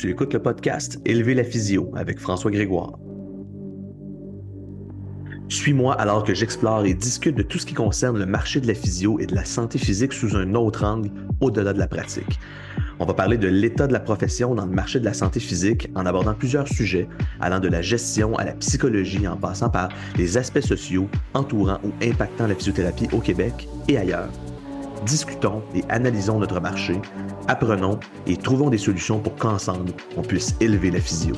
Tu écoutes le podcast Élever la physio avec François Grégoire. Suis-moi alors que j'explore et discute de tout ce qui concerne le marché de la physio et de la santé physique sous un autre angle, au-delà de la pratique. On va parler de l'état de la profession dans le marché de la santé physique en abordant plusieurs sujets, allant de la gestion à la psychologie en passant par les aspects sociaux entourant ou impactant la physiothérapie au Québec et ailleurs. Discutons et analysons notre marché, apprenons et trouvons des solutions pour qu'ensemble, on puisse élever la physio.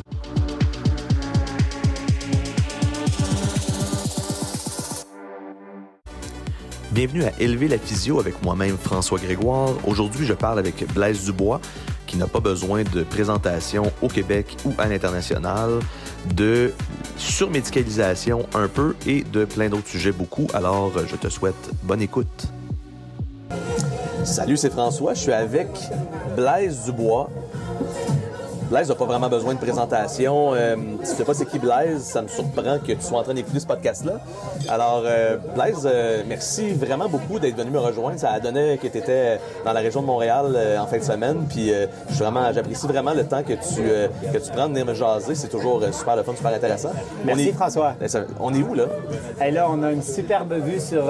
Bienvenue à Élever la physio avec moi-même François Grégoire. Aujourd'hui, je parle avec Blaise Dubois, qui n'a pas besoin de présentation au Québec ou à l'international, de surmédicalisation un peu et de plein d'autres sujets beaucoup. Alors, je te souhaite bonne écoute. Salut, c'est François. Je suis avec Blaise Dubois. Blaise n'a pas vraiment besoin de présentation. Si tu ne sais pas c'est qui Blaise, ça me surprend que tu sois en train d'écouter ce podcast-là. Alors, Blaise, merci vraiment beaucoup d'être venu me rejoindre. Ça a donné que tu étais dans la région de Montréal en fin de semaine. Puis, j'apprécie vraiment le temps que tu prends de venir me jaser. C'est toujours super le fun, super intéressant. Merci, François. On est où, là? Et là, on a une superbe vue sur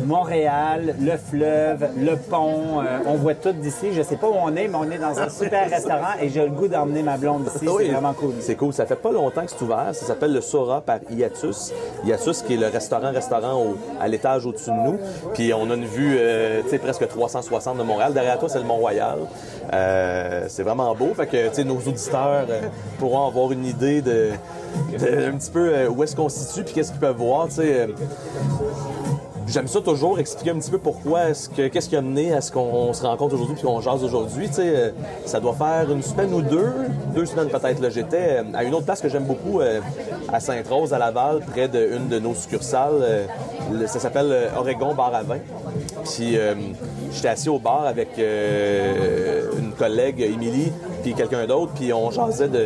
Montréal, le fleuve, le pont. On voit tout d'ici. Je ne sais pas où on est, mais on est dans un super restaurant et j'ai le goût d'emmener ma blonde ici. Oui, c'est vraiment cool. C'est cool. Ça fait pas longtemps que c'est ouvert. Ça s'appelle le Sora par Hiatus. Hiatus qui est le restaurant à l'étage au-dessus de nous. Puis on a une vue presque 360 de Montréal. Derrière toi, c'est le Mont-Royal. C'est vraiment beau. Fait que nos auditeurs pourront avoir une idée de un petit peu où est-ce qu'on se situe puis qu'est-ce qu'ils peuvent voir. J'aime ça toujours expliquer un petit peu qu'est-ce qui a mené à ce qu'on se rencontre aujourd'hui puis qu'on jase aujourd'hui. Ça doit faire une semaine ou deux semaines peut-être. Là, j'étais à une autre place que j'aime beaucoup, à Sainte-Rose, à Laval, près d'une de nos succursales. Ça s'appelle Oregon Bar à vin. Puis j'étais assis au bar avec une collègue, Émilie, puis quelqu'un d'autre, puis on jasait de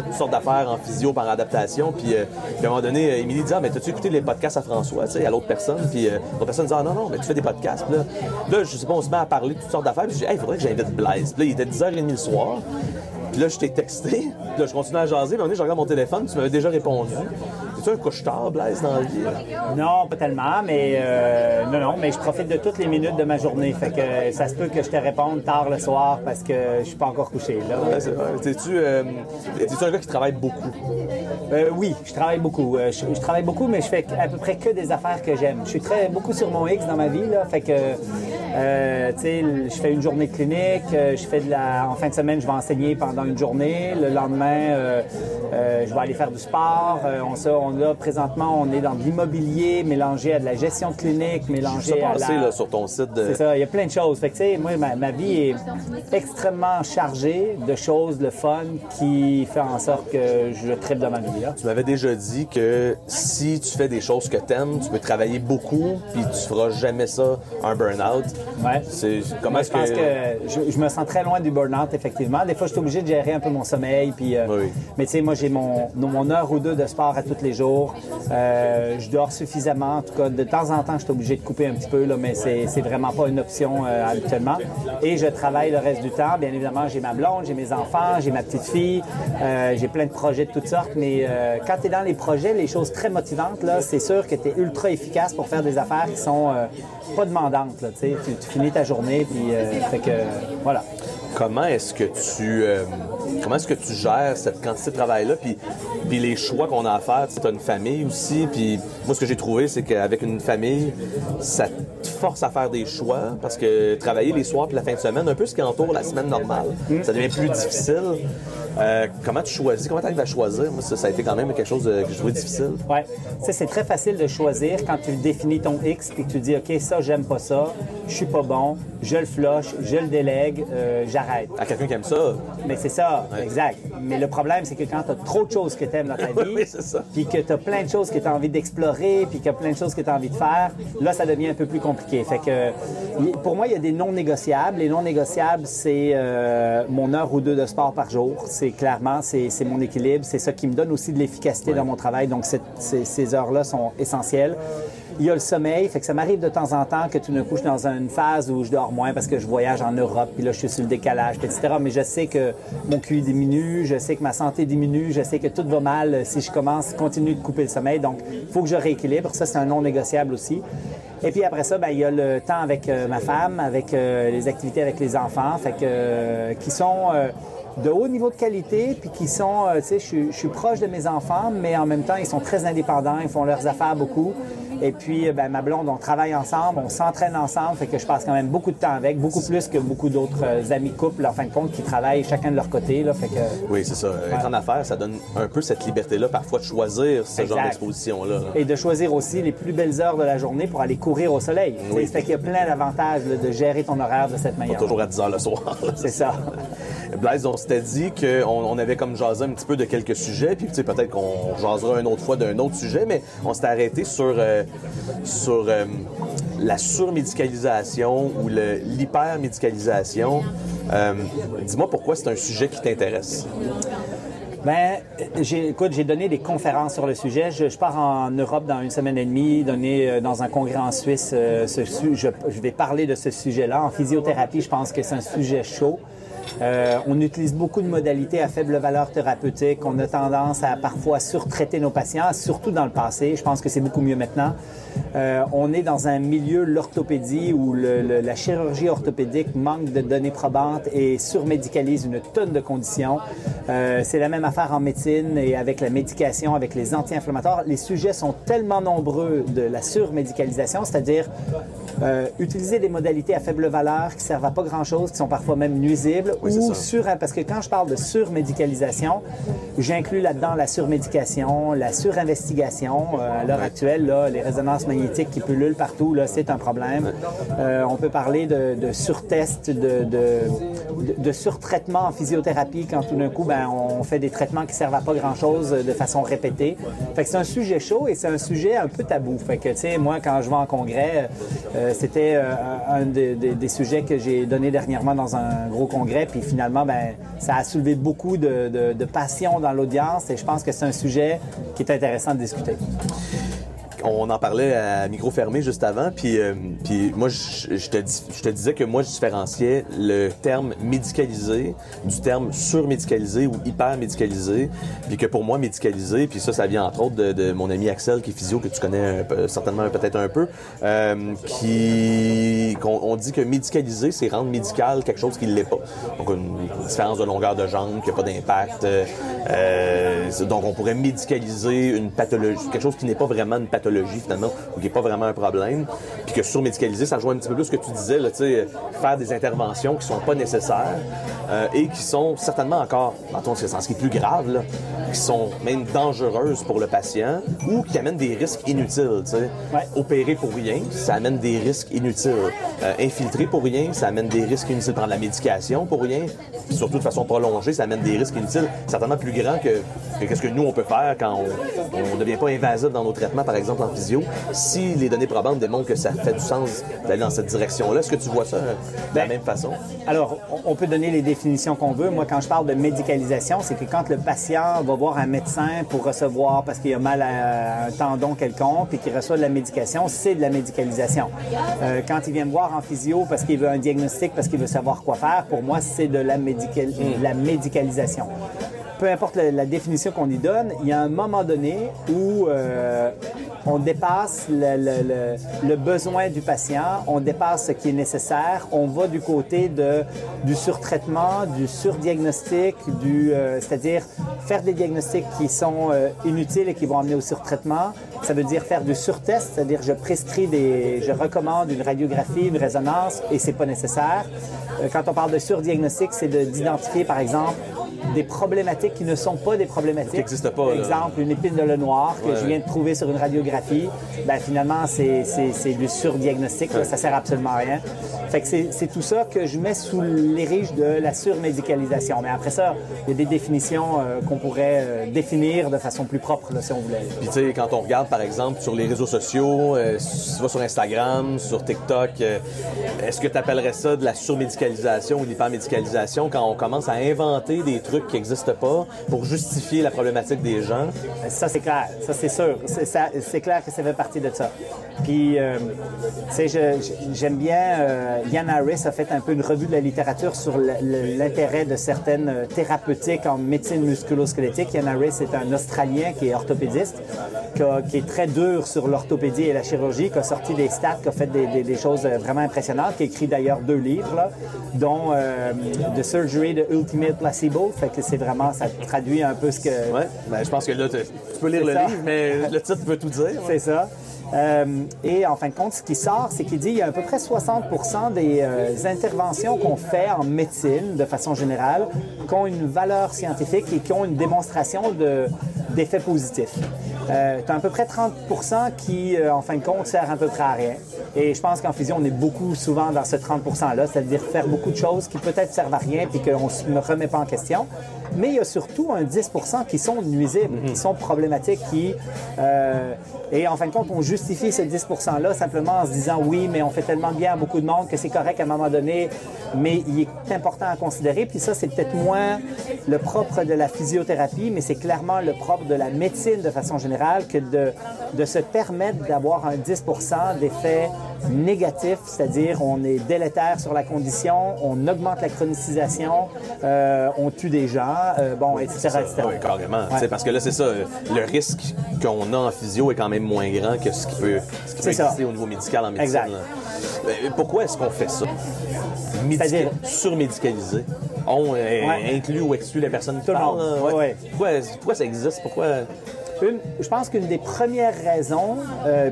toutes sortes d'affaires en physio par adaptation. Puis à un moment donné, Émilie dit « Ah, mais t'as-tu écouté les podcasts à François? » à l'autre personne. Puis l'autre personne dit « Ah non, mais tu fais des podcasts. » Puis là, je sais pas, on se met à parler de toutes sortes d'affaires. Puis je dis « Hey, il faudrait que j'invite Blaise. » Puis là, il était 10h30 le soir. Puis là, je t'ai texté. Puis là, je continue à jaser. Puis je regarde mon téléphone. Tu m'avais déjà répondu. Es-tu un couche-tard, Blaise, dans la vie? Non, pas tellement, mais mais je profite de toutes les minutes de ma journée. Fait que ça se peut que je te réponde tard le soir parce que je suis pas encore couché. Là. Ouais, c'est vrai. T'es-tu un gars qui travaille beaucoup? Oui, je travaille beaucoup. Je travaille beaucoup, mais je fais à peu près que des affaires que j'aime. Je suis beaucoup sur mon X dans ma vie, là. Fait que, je fais une journée clinique. En fin de semaine, je vais enseigner pendant une journée. Le lendemain, je vais aller faire du sport. Présentement, on est dans de l'immobilier mélangé à de la gestion de clinique, mélangé à là, sur ton site. C'est ça, il y a plein de choses. Fait que, moi, ma vie est extrêmement chargée de choses, le fun, qui fait en sorte que je tripe dans ma vie. Là. Tu m'avais déjà dit que si tu fais des choses que t'aimes, tu peux travailler beaucoup, puis tu feras jamais ça un burn-out. Ouais. Je pense que je me sens très loin du burn-out, effectivement. Des fois, je suis obligé de gérer un peu mon sommeil. Puis, oui. Mais tu sais, moi, j'ai mon heure ou deux de sport à tous les jours. Je dors suffisamment. En tout cas, de temps en temps, je suis obligé de couper un petit peu, là, mais c'est vraiment pas une option habituellement. Et je travaille le reste du temps. Bien évidemment, j'ai ma blonde, j'ai mes enfants, j'ai ma petite fille. J'ai plein de projets de toutes sortes. Mais quand tu es dans les projets, les choses très motivantes, là, c'est sûr que tu es ultra efficace pour faire des affaires qui sont pas demandantes. Là, tu finis ta journée, puis fait que voilà. Comment est-ce que tu gères cette quantité de travail-là, puis les choix qu'on a à faire? Tu as une famille aussi, puis moi, ce que j'ai trouvé, c'est qu'avec une famille, ça te force à faire des choix, parce que travailler les soirs puis la fin de semaine, un peu ce qui entoure la semaine normale, ça devient plus difficile. Comment tu choisis? Comment tu arrives à choisir? Moi, ça a été quand même quelque chose que je trouvais difficile. Oui. C'est très facile de choisir quand tu définis ton X et que tu dis, OK, ça, j'aime pas ça, je suis pas bon, je le flush, je le délègue, j'arrête. À quelqu'un qui aime ça. Mais c'est ça, ouais. Exact. Mais le problème, c'est que quand tu as trop de choses que tu aimes dans ta vie, oui, c'est ça. Puis que tu as plein de choses que tu as envie d'explorer, puis qu'il y a plein de choses que tu as envie de faire, là, ça devient un peu plus compliqué. Fait que, pour moi, il y a des non négociables. Les non négociables, c'est mon heure ou deux de sport par jour. C'est clairement, c'est mon équilibre. C'est ça qui me donne aussi de l'efficacité dans mon travail. Donc, ces heures-là sont essentielles. Il y a le sommeil, fait que ça m'arrive de temps en temps que tout d'un coup, je suis dans une phase où je dors moins parce que je voyage en Europe, puis là, je suis sur le décalage, etc. Mais je sais que mon QI diminue, je sais que ma santé diminue, je sais que tout va mal si je continue de couper le sommeil. Donc, il faut que je rééquilibre. Ça, c'est un non négociable aussi. Et puis après ça, il y a le temps avec ma femme, avec les activités avec les enfants, fait que, qui sont de haut niveau de qualité, puis qui sont, tu sais, je suis proche de mes enfants, mais en même temps, ils sont très indépendants, ils font leurs affaires beaucoup. Et puis, ma blonde, on travaille ensemble, on s'entraîne ensemble, fait que je passe quand même beaucoup de temps avec, beaucoup plus que beaucoup d'autres amis couples, en fin de compte, qui travaillent chacun de leur côté, là, fait que... Oui, c'est ça. Être en affaires, ça donne un peu cette liberté-là, parfois, de choisir ce genre d'exposition-là. Et de choisir aussi les plus belles heures de la journée pour aller courir au soleil. Oui. Fait qu'il y a plein d'avantages de gérer ton horaire de cette manière. Pas toujours à 10 heures le soir. C'est ça. Blaise, on s'était dit qu'on avait comme jasé un petit peu de quelques sujets, puis peut-être qu'on jasera une autre fois d'un autre sujet, mais on s'était arrêté sur la surmédicalisation ou l'hypermédicalisation. Dis-moi pourquoi c'est un sujet qui t'intéresse. Écoute, j'ai donné des conférences sur le sujet. Je pars en Europe dans une semaine et demie, donner dans un congrès en Suisse. Je vais parler de ce sujet-là. En physiothérapie, je pense que c'est un sujet chaud. On utilise beaucoup de modalités à faible valeur thérapeutique. On a tendance à parfois surtraiter nos patients, surtout dans le passé. Je pense que c'est beaucoup mieux maintenant. On est dans un milieu, l'orthopédie, où la chirurgie orthopédique manque de données probantes et surmédicalise une tonne de conditions. C'est la même affaire en médecine et avec la médication, avec les anti-inflammatoires. Les sujets sont tellement nombreux de la surmédicalisation, c'est-à-dire utiliser des modalités à faible valeur qui ne servent à pas grand-chose, qui sont parfois même nuisibles. Oui, Parce que quand je parle de surmédicalisation, j'inclus là-dedans la surmédication, la surinvestigation. À l'heure actuelle, là, les résonances magnétiques qui pullulent partout, là, c'est un problème. On peut parler de surtest, de surtraitement en physiothérapie quand tout d'un coup, on fait des traitements qui servent à pas grand-chose de façon répétée. Fait que c'est un sujet chaud et c'est un sujet un peu tabou. Fait que, tu sais, moi, quand je vais en congrès, c'était un des sujets que j'ai donné dernièrement dans un gros congrès, puis finalement, ça a soulevé beaucoup de passion dans l'audience et je pense que c'est un sujet qui est intéressant de discuter. On en parlait à micro fermé juste avant, puis moi, je te disais que moi, je différenciais le terme médicalisé du terme surmédicalisé ou hypermédicalisé, puis que pour moi, médicalisé, puis ça vient entre autres de mon ami Axel, qui est physio, que tu connais certainement peut-être un peu, on dit que médicalisé, c'est rendre médical quelque chose qui ne l'est pas. Donc, une différence de longueur de jambe, qui n'a pas d'impact. Donc, on pourrait médicaliser une pathologie, quelque chose qui n'est pas vraiment une pathologie, finalement, ou qui n'est pas vraiment un problème, puis que surmédicaliser, ça rejoint un petit peu plus ce que tu disais, là, faire des interventions qui sont pas nécessaires et qui sont certainement encore, dans ton sens, qui est plus grave, là, qui sont même dangereuses pour le patient ou qui amènent des risques inutiles. Ouais. Opérer pour rien, ça amène des risques inutiles. Infiltrer pour rien, ça amène des risques inutiles. Prendre la médication pour rien, puis surtout de façon prolongée, ça amène des risques inutiles, certainement plus grands que qu'est-ce que nous, on peut faire quand on ne devient pas invasif dans nos traitements, par exemple en physio. Si les données probantes démontrent que ça fait du sens d'aller dans cette direction-là, est-ce que tu vois ça de la même façon? Alors, on peut donner les définitions qu'on veut. Moi, quand je parle de médicalisation, c'est que quand le patient va voir un médecin pour recevoir, parce qu'il a mal à un tendon quelconque, puis qu'il reçoit de la médication, c'est de la médicalisation. Quand il vient me voir en physio parce qu'il veut un diagnostic, parce qu'il veut savoir quoi faire, pour moi, c'est de la médicalisation. Peu importe la définition qu'on y donne, il y a un moment donné où on dépasse le besoin du patient, on dépasse ce qui est nécessaire, on va du côté du surtraitement, du surdiagnostic, c'est-à-dire faire des diagnostics qui sont inutiles et qui vont amener au surtraitement. Ça veut dire faire du surtest, c'est-à-dire je recommande une radiographie, une résonance et c'est pas nécessaire. Quand on parle de surdiagnostic, c'est d'identifier, par exemple, des problématiques qui ne sont pas des problématiques. Qui n'existent pas. Exemple, une épine de le noir que je viens de trouver sur une radiographie. Finalement, c'est du surdiagnostic. Là, ça sert absolument à rien. Fait que c'est tout ça que je mets sous l'érige de la surmédicalisation. Mais après ça, il y a des définitions qu'on pourrait définir de façon plus propre, là, si on voulait. Puis tu sais, quand on regarde, par exemple, sur les réseaux sociaux, si tu vas sur Instagram, sur TikTok, est-ce que tu appellerais ça de la surmédicalisation ou de l'hypermédicalisation quand on commence à inventer des trucs qui n'existent pas pour justifier la problématique des gens? Ça, c'est clair. Ça, c'est sûr. C'est clair que ça fait partie de ça. Puis, tu sais, j'aime bien... Ian Harris a fait un peu une revue de la littérature sur l'intérêt de certaines thérapeutiques en médecine musculo-squelettique. Ian Harris est un Australien qui est orthopédiste, qui est très dur sur l'orthopédie et la chirurgie, qui a sorti des stats, qui a fait des choses vraiment impressionnantes, qui a écrit d'ailleurs 2 livres, là, dont The Surgery de Ultimate Placebo. Fait que c'est vraiment, ça traduit un peu ce que... Oui, ben, je pense que là, tu peux lire le livre, mais le titre veut tout dire. C'est ça. Et en fin de compte, ce qui sort, c'est qu'il dit qu'il y a à peu près 60% des interventions qu'on fait en médecine, de façon générale, qui ont une valeur scientifique et qui ont une démonstration d'effets positifs. Tu as à peu près 30% qui, en fin de compte, sert à peu près à rien. Et je pense qu'en physio, on est beaucoup souvent dans ce 30%-là, c'est-à-dire faire beaucoup de choses qui peut-être servent à rien puis qu'on ne remet pas en question. Mais il y a surtout un 10% qui sont nuisibles, qui sont problématiques, et en fin de compte, on justifie ce 10%-là simplement en se disant oui, mais on fait tellement bien à beaucoup de monde que c'est correct à un moment donné, mais il est important à considérer. Puis ça, c'est peut-être moins le propre de la physiothérapie, mais c'est clairement le propre de la médecine de façon générale que de se permettre d'avoir un 10% d'effets négatifs, c'est-à-dire on est délétère sur la condition, on augmente la chronicisation, on tue des gens, etc. Oui, carrément. Ouais. Parce que là, c'est ça, le risque qu'on a en physio est quand même moins grand que ce qui peut exister au niveau médical en médecine. Exact. Pourquoi est-ce qu'on fait ça? Surmédicaliser. On inclut ou exclut les personnes qui parlent. Pourquoi ça existe? Pourquoi... Je pense qu'une des premières raisons,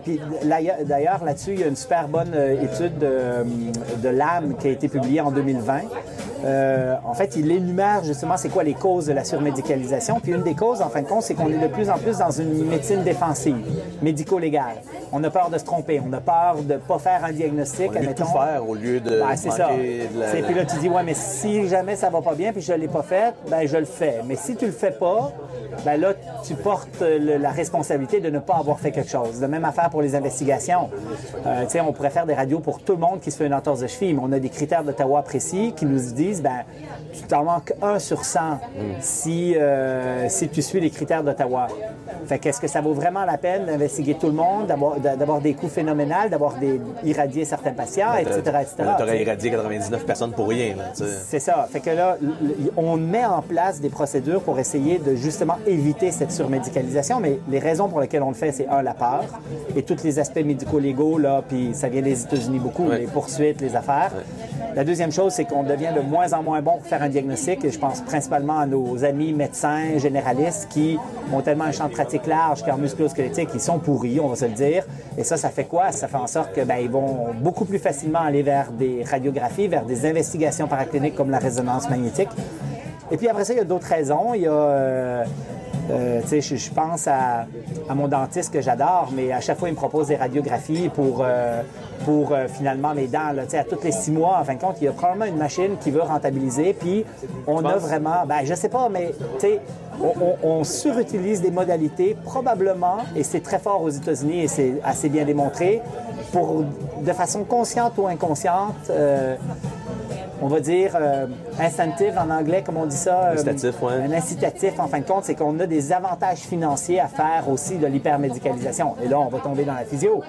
puis d'ailleurs là-dessus, il y a une super bonne étude de l'AM qui a été publiée en 2020. En fait, il énumère justement c'est quoi les causes de la surmédicalisation. Puis une des causes, en fin de compte, c'est qu'on est de plus en plus dans une médecine défensive, médico-légale. On a peur de se tromper, on a peur de ne pas faire un diagnostic. On a tout faire au lieu de c'est ça. Puis là, tu dis, ouais, mais si jamais ça va pas bien puis je ne l'ai pas fait, ben je le fais. Mais si tu le fais pas, ben là, tu portes la responsabilité de ne pas avoir fait quelque chose. De même affaire pour les investigations. Tu sais, on pourrait faire des radios pour tout le monde qui se fait une entorse de cheville, mais on a des critères d'Ottawa précis qui nous disent, ben, tu t'en manques 1 sur 100 si tu suis les critères d'Ottawa. Fait qu'est-ce que ça vaut vraiment la peine d'investiguer tout le monde, d'avoir des coûts phénoménaux, d'avoir irradié certains patients, etc. Tu aurais irradié 99 personnes pour rien. C'est ça. Fait que là, on met en place des procédures pour essayer de justement éviter cette surmédicalisation, mais les raisons pour lesquelles on le fait, c'est la peur et tous les aspects médico-légaux, là, puis ça vient des États-Unis beaucoup, les poursuites, les affaires. La deuxième chose, c'est qu'on devient de moins en moins bon pour faire un diagnostic, et je pense principalement à nos amis médecins généralistes qui ont tellement un champ de pratique large qu'en musculo-squelettique, ils sont pourris, on va se le dire. Et ça fait quoi? Ça fait en sorte que ils vont beaucoup plus facilement aller vers des radiographies, vers des investigations paracliniques comme la résonance magnétique. Et puis après ça, il y a d'autres raisons. Il y a... je pense à mon dentiste que j'adore, mais à chaque fois, il me propose des radiographies pour finalement mes dents. Là, à tous les 6 mois, en fin de compte, il y a probablement une machine qui veut rentabiliser. Puis on a vraiment... je sais pas, mais on surutilise des modalités probablement, et c'est très fort aux États-Unis et c'est assez bien démontré, de façon consciente ou inconsciente... on va dire incentive en anglais, comme on dit ça. Incitatif, oui. Un incitatif, en fin de compte, c'est qu'on a des avantages financiers à faire aussi de l'hypermédicalisation. Et là, on va tomber dans la physio.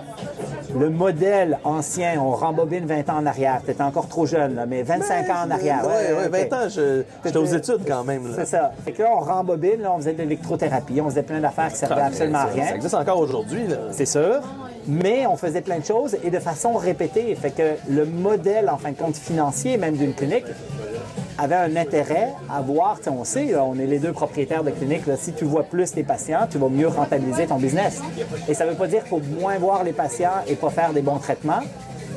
Le modèle ancien, on rembobine 20 ans en arrière. Peut-être encore trop jeune, là, mais 25 ans en arrière. Oui, 20 ans, j'étais aux études quand même. C'est ça. Fait que là, on rembobine, là, on faisait de l'électrothérapie, on faisait plein d'affaires qui servaient absolument à rien. Ça existe encore aujourd'hui. C'est sûr. Mais on faisait plein de choses et de façon répétée. Fait que le modèle, en fin de compte, financier, même d'une clinique, avait un intérêt à voir, on sait, là, on est les deux propriétaires de cliniques, là, si tu vois plus les patients, tu vas mieux rentabiliser ton business. Et ça ne veut pas dire qu'il faut moins voir les patients et pas faire des bons traitements,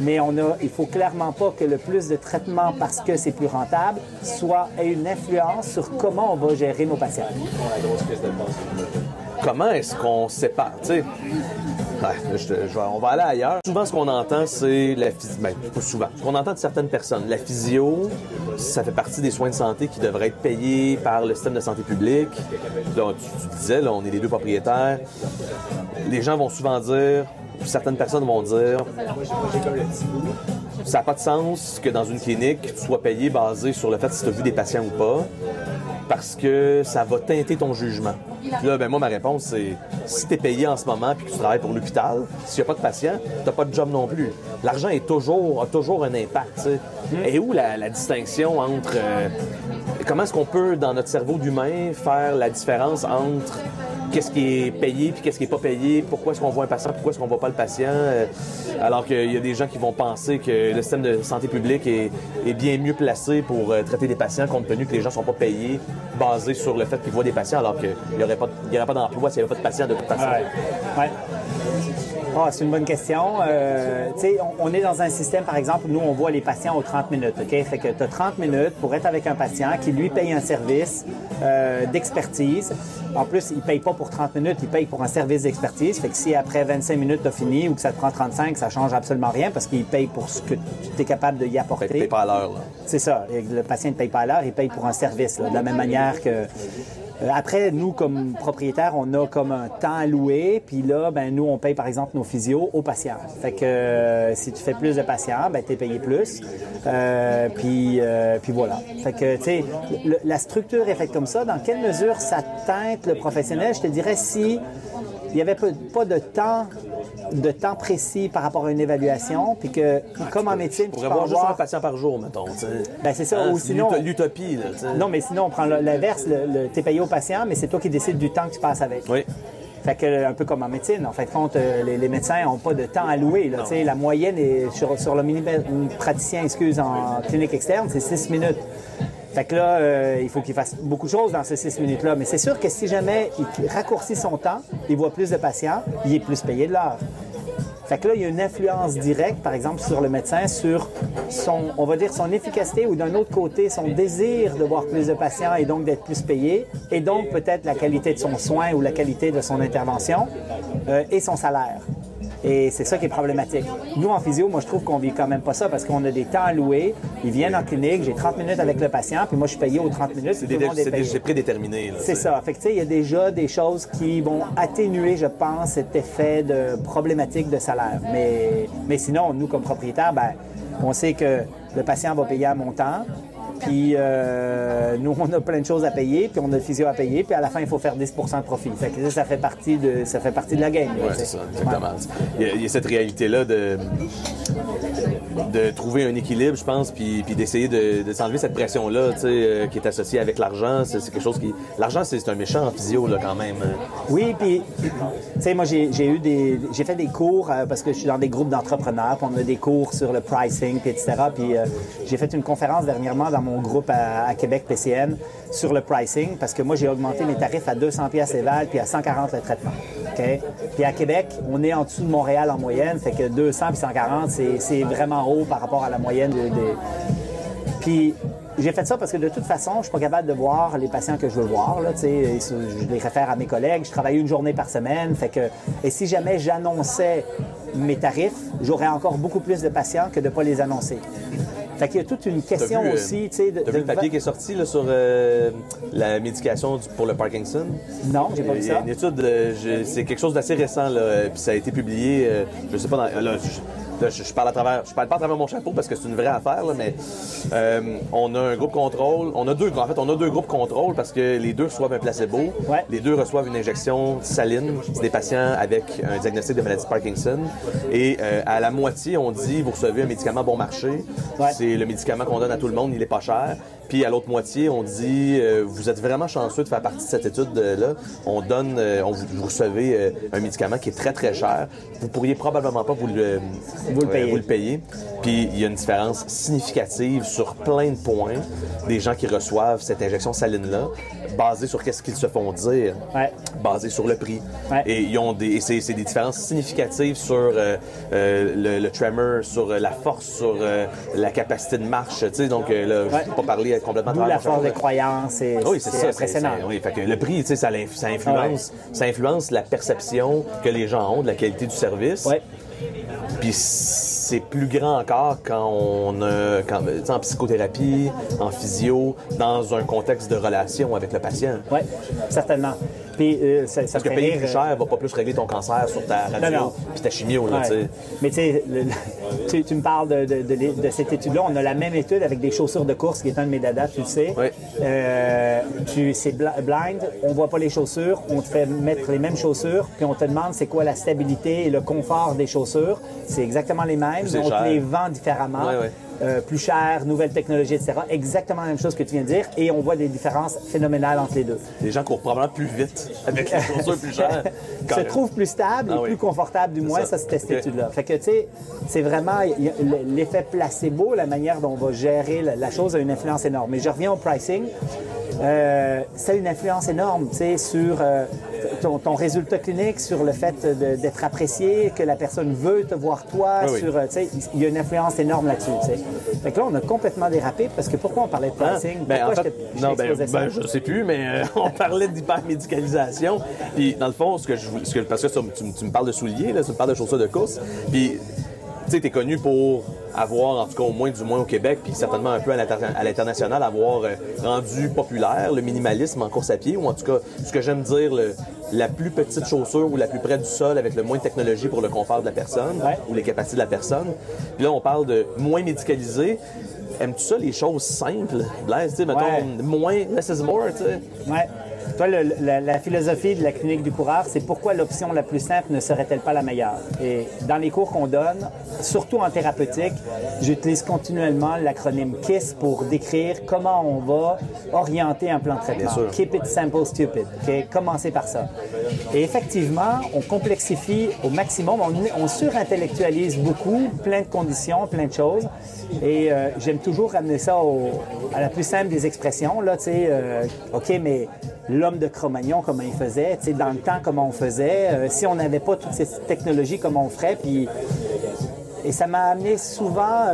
mais il faut clairement pas que le plus de traitements, parce que c'est plus rentable, ait une influence sur comment on va gérer nos patients. Comment est-ce qu'on sépare, On va aller ailleurs. Souvent, ce qu'on entend, c'est la physio. Ben, pas souvent. Ce qu'on entend de certaines personnes, la physio, ça fait partie des soins de santé qui devraient être payés par le système de santé publique. Donc, tu disais, là, on est les deux propriétaires. Les gens vont souvent dire, certaines personnes vont dire, ça n'a pas de sens que dans une clinique, tu sois payé basé sur le fait si tu as vu des patients ou pas, parce que ça va teinter ton jugement. Puis là, ben moi, ma réponse, c'est si tu es payé en ce moment et que tu travailles pour l'hôpital, s'il n'y a pas de patients, tu n'as pas de job non plus. L'argent a toujours un impact. T'sais. Et où la distinction entre... comment est-ce qu'on peut, dans notre cerveau d'humain, faire la différence entre qu'est-ce qui est payé puis qu'est-ce qui n'est pas payé, pourquoi est-ce qu'on voit un patient, pourquoi est-ce qu'on ne voit pas le patient, alors qu'il y a des gens qui vont penser que le système de santé publique est bien mieux placé pour traiter des patients compte tenu que les gens ne sont pas payés basé sur le fait qu'ils voient des patients alors qu'il n'y aurait pas d'emploi s'il n'y avait pas de patients de toute façon. Ouais. Oh, c'est une bonne question. On est dans un système, par exemple, où nous, on voit les patients aux 30 minutes. OK? Fait que tu as 30 minutes pour être avec un patient qui, lui, paye un service d'expertise. En plus, il ne paye pas pour 30 minutes, il paye pour un service d'expertise. Fait que si après 25 minutes, tu as fini ou que ça te prend 35, ça ne change absolument rien parce qu'il paye pour ce que tu es capable de y apporter. Il ne paye pas à l'heure. C'est ça. Le patient ne paye pas à l'heure, il paye pour un service. Là, de la même manière que... Après, nous, comme propriétaires, on a comme un temps alloué, puis là, ben nous, on paye, par exemple, nos physios aux patients. Fait que si tu fais plus de patients, ben tu es payé plus. Puis voilà. Fait que, tu sais, la structure est faite comme ça. Dans quelle mesure ça teinte le professionnel? Je te dirais si il n'y avait pas de temps précis par rapport à une évaluation, puis que, comme en médecine, tu pourrais voir juste un patient par jour, mettons. Ben c'est ça. Ou sinon, l'utopie, là. Non, mais sinon, on prend l'inverse. Tu es payé au patient, mais c'est toi qui décides du temps que tu passes avec. Oui. Fait que, un peu comme en médecine, en fait, compte, les médecins n'ont pas de temps alloué. Là, la moyenne est sur le praticien, en clinique externe, c'est 6 minutes. Fait que là, il faut qu'il fasse beaucoup de choses dans ces 6 minutes-là. Mais c'est sûr que si jamais il raccourcit son temps, il voit plus de patients, il est plus payé de l'heure. Fait que là, il y a une influence directe, par exemple, sur le médecin, sur on va dire, son efficacité ou d'un autre côté, son désir de voir plus de patients et donc d'être plus payé, et donc peut-être la qualité de son soin ou la qualité de son intervention et son salaire. Et c'est ça qui est problématique. Nous, en physio, moi, je trouve qu'on vit quand même pas ça parce qu'on a des temps alloués. Ils viennent en clinique, j'ai 30 minutes avec le patient, puis moi, je suis payé aux 30 minutes. C'est prédéterminé. C'est ça. Fait que, tu sais, il y a déjà des choses qui vont atténuer, je pense, cet effet de problématique de salaire. Mais sinon, nous, comme propriétaires, ben, on sait que le patient va payer un montant. Puis nous, on a plein de choses à payer, puis on a le physio à payer, puis à la fin, il faut faire 10 % de profit. Fait que ça fait partie de la game. Oui, c'est ça, exactement. Ouais. Il y a cette réalité-là de trouver un équilibre, je pense, puis d'essayer de s'enlever cette pression-là, qui est associée avec l'argent. C'est quelque chose qui... L'argent, c'est un méchant en physio, là, quand même. Oui, puis, tu sais, moi, j'ai fait des cours, parce que je suis dans des groupes d'entrepreneurs, puis on a des cours sur le pricing, puis etc. Puis j'ai fait une conférence dernièrement dans mon groupe à Québec PCN sur le pricing parce que moi, j'ai augmenté mes tarifs à 200$ Eval puis à 140$ le traitement. Okay? Puis à Québec, on est en dessous de Montréal en moyenne, fait que 200 puis 140, c'est vraiment haut par rapport à la moyenne Puis j'ai fait ça parce que de toute façon, je suis pas capable de voir les patients que je veux voir. Là, je les réfère à mes collègues. Je travaille une journée par semaine. Et si jamais j'annonçais mes tarifs, j'aurais encore beaucoup plus de patients que de ne pas les annoncer. Fait qu'il y a toute une question aussi, tu sais... T'as vu le papier qui est sorti là, sur la médication pour le Parkinson? Non, j'ai pas vu ça. Il y a une étude, c'est quelque chose d'assez récent, là, puis ça a été publié, je sais pas, je parle pas à travers mon chapeau parce que c'est une vraie affaire, là, mais on a un groupe contrôle, on a deux groupes contrôle parce que les deux reçoivent un placebo, ouais. Les deux reçoivent une injection saline, c'est des patients avec un diagnostic de maladie de Parkinson, et à la moitié, on dit, vous recevez un médicament bon marché, ouais. C'est le médicament qu'on donne à tout le monde, il est pas cher. Puis à l'autre moitié, on dit vous êtes vraiment chanceux de faire partie de cette étude-là. Vous recevez un médicament qui est très, très cher. Vous pourriez probablement pas vous le payer. Puis il y a une différence significative sur plein de points des gens qui reçoivent cette injection saline-là, basée sur qu'est-ce qu'ils se font dire, ouais. Basée sur le prix. Ouais. Et c'est des différences significatives sur le tremor, sur la force, sur la capacité de marche. Tu sais, donc là, je ne peux pas parler complètement D'où la force de croyance. Oui, c'est ça. Impressionnant. Oui, fait que le prix, tu sais, ça influence la perception que les gens ont de la qualité du service. Ouais. Puis c'est plus grand encore quand en psychothérapie, en physio, dans un contexte de relation avec le patient. Oui, certainement. Puis, ça Parce que payer plus cher va pas plus régler ton cancer sur ta radio puis ta chimio. Là, ouais. Mais tu me parles de cette étude-là. On a la même étude avec des chaussures de course, qui est un de mes dadas, tu le sais. Oui. C'est blind, on voit pas les chaussures, on te fait mettre les mêmes chaussures, puis on te demande c'est quoi la stabilité et le confort des chaussures. C'est exactement les mêmes, mais on te les vend différemment. Oui, oui. Plus cher, nouvelles technologies, etc. Exactement la même chose que tu viens de dire, et on voit des différences phénoménales entre les deux. Les gens courent probablement plus vite avec les chaussures plus chères. Se trouvent plus stables et plus confortables, du moins, ça c'était cette étude-là. Fait que, tu sais, c'est vraiment l'effet placebo, la manière dont on va gérer la chose a une influence énorme. Mais je reviens au pricing. Ça a une influence énorme, tu sais, sur ton résultat clinique, sur le fait d'être apprécié, que la personne veut te voir toi, tu sais, il y a une influence énorme là-dessus, tu sais. Fait que là, on a complètement dérapé, parce que pourquoi on parlait de pricing? En fait, je sais plus, mais on parlait d'hypermédicalisation. Puis, dans le fond, parce que tu me parles de souliers, là, tu me parles de chaussures de course, puis tu sais, t'es connu pour avoir, en tout cas au moins au Québec, puis certainement un peu à l'international, avoir rendu populaire le minimalisme en course à pied, ou en tout cas, ce que j'aime dire, la plus petite chaussure ou la plus près du sol avec le moins de technologie pour le confort de la personne ou les capacités de la personne. Puis là, on parle de moins médicalisé. Aimes-tu ça, les choses simples, Blaise? Tu sais, mettons, moins, less is more, tu sais? Ouais. Toi, la philosophie de la clinique du coureur, c'est pourquoi l'option la plus simple ne serait-elle pas la meilleure? Et dans les cours qu'on donne, surtout en thérapeutique, j'utilise continuellement l'acronyme KISS pour décrire comment on va orienter un plan de traitement. Keep it simple, stupid. Okay? Commencez par ça. Et effectivement, on complexifie au maximum, on surintellectualise beaucoup, plein de conditions, plein de choses. Et j'aime toujours ramener ça à la plus simple des expressions. Là, tu sais, OK, mais l'homme de Cro-Magnon, comment il faisait, tu sais, dans le temps, comment on faisait, si on n'avait pas toutes ces technologies, comment on ferait, puis... Et ça m'a amené souvent,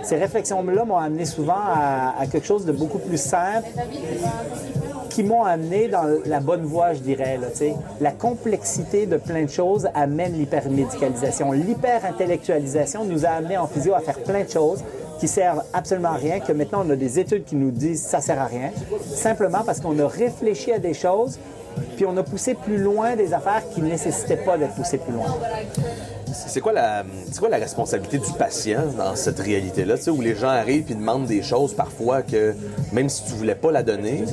ces réflexions-là m'ont amené souvent à quelque chose de beaucoup plus simple, qui m'ont amené dans la bonne voie, je dirais. Là, la complexité de plein de choses amène l'hypermédicalisation. L'hyper-intellectualisation nous a amené en physio à faire plein de choses qui servent absolument à rien, que maintenant on a des études qui nous disent que ça sert à rien, simplement parce qu'on a réfléchi à des choses, puis on a poussé plus loin des affaires qui ne nécessitaient pas d'être poussées plus loin. C'est quoi la responsabilité du patient dans cette réalité-là, tu sais, où les gens arrivent et demandent des choses parfois que, même si tu voulais pas la donner,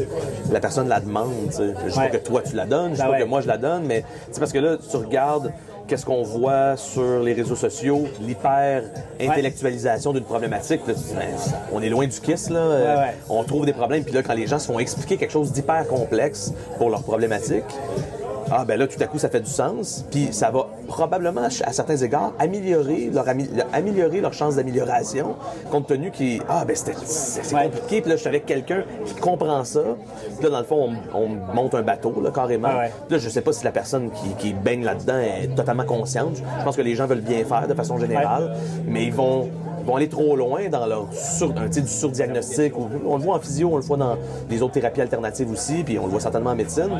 la personne la demande, tu sais. Je dis pas que toi tu la donnes, je dis pas que moi je la donne, mais c'est parce que là, tu regardes qu'est-ce qu'on voit sur les réseaux sociaux, l'hyper-intellectualisation d'une problématique. Là, on est loin du KISS, là. On trouve des problèmes, puis là, quand les gens se font expliquer quelque chose d'hyper complexe pour leur problématique, ah ben là, tout à coup, ça fait du sens, puis ça va probablement, à certains égards, améliorer leur chance d'amélioration, compte tenu c'est compliqué, puis là, je suis avec quelqu'un qui comprend ça, puis là, dans le fond, on monte un bateau, là, carrément. Là, je sais pas si la personne qui baigne là-dedans est totalement consciente. Je pense que les gens veulent bien faire de façon générale, mais ils vont aller trop loin dans leur du surdiagnostic. On le voit en physio, on le voit dans les autres thérapies alternatives aussi, puis on le voit certainement en médecine.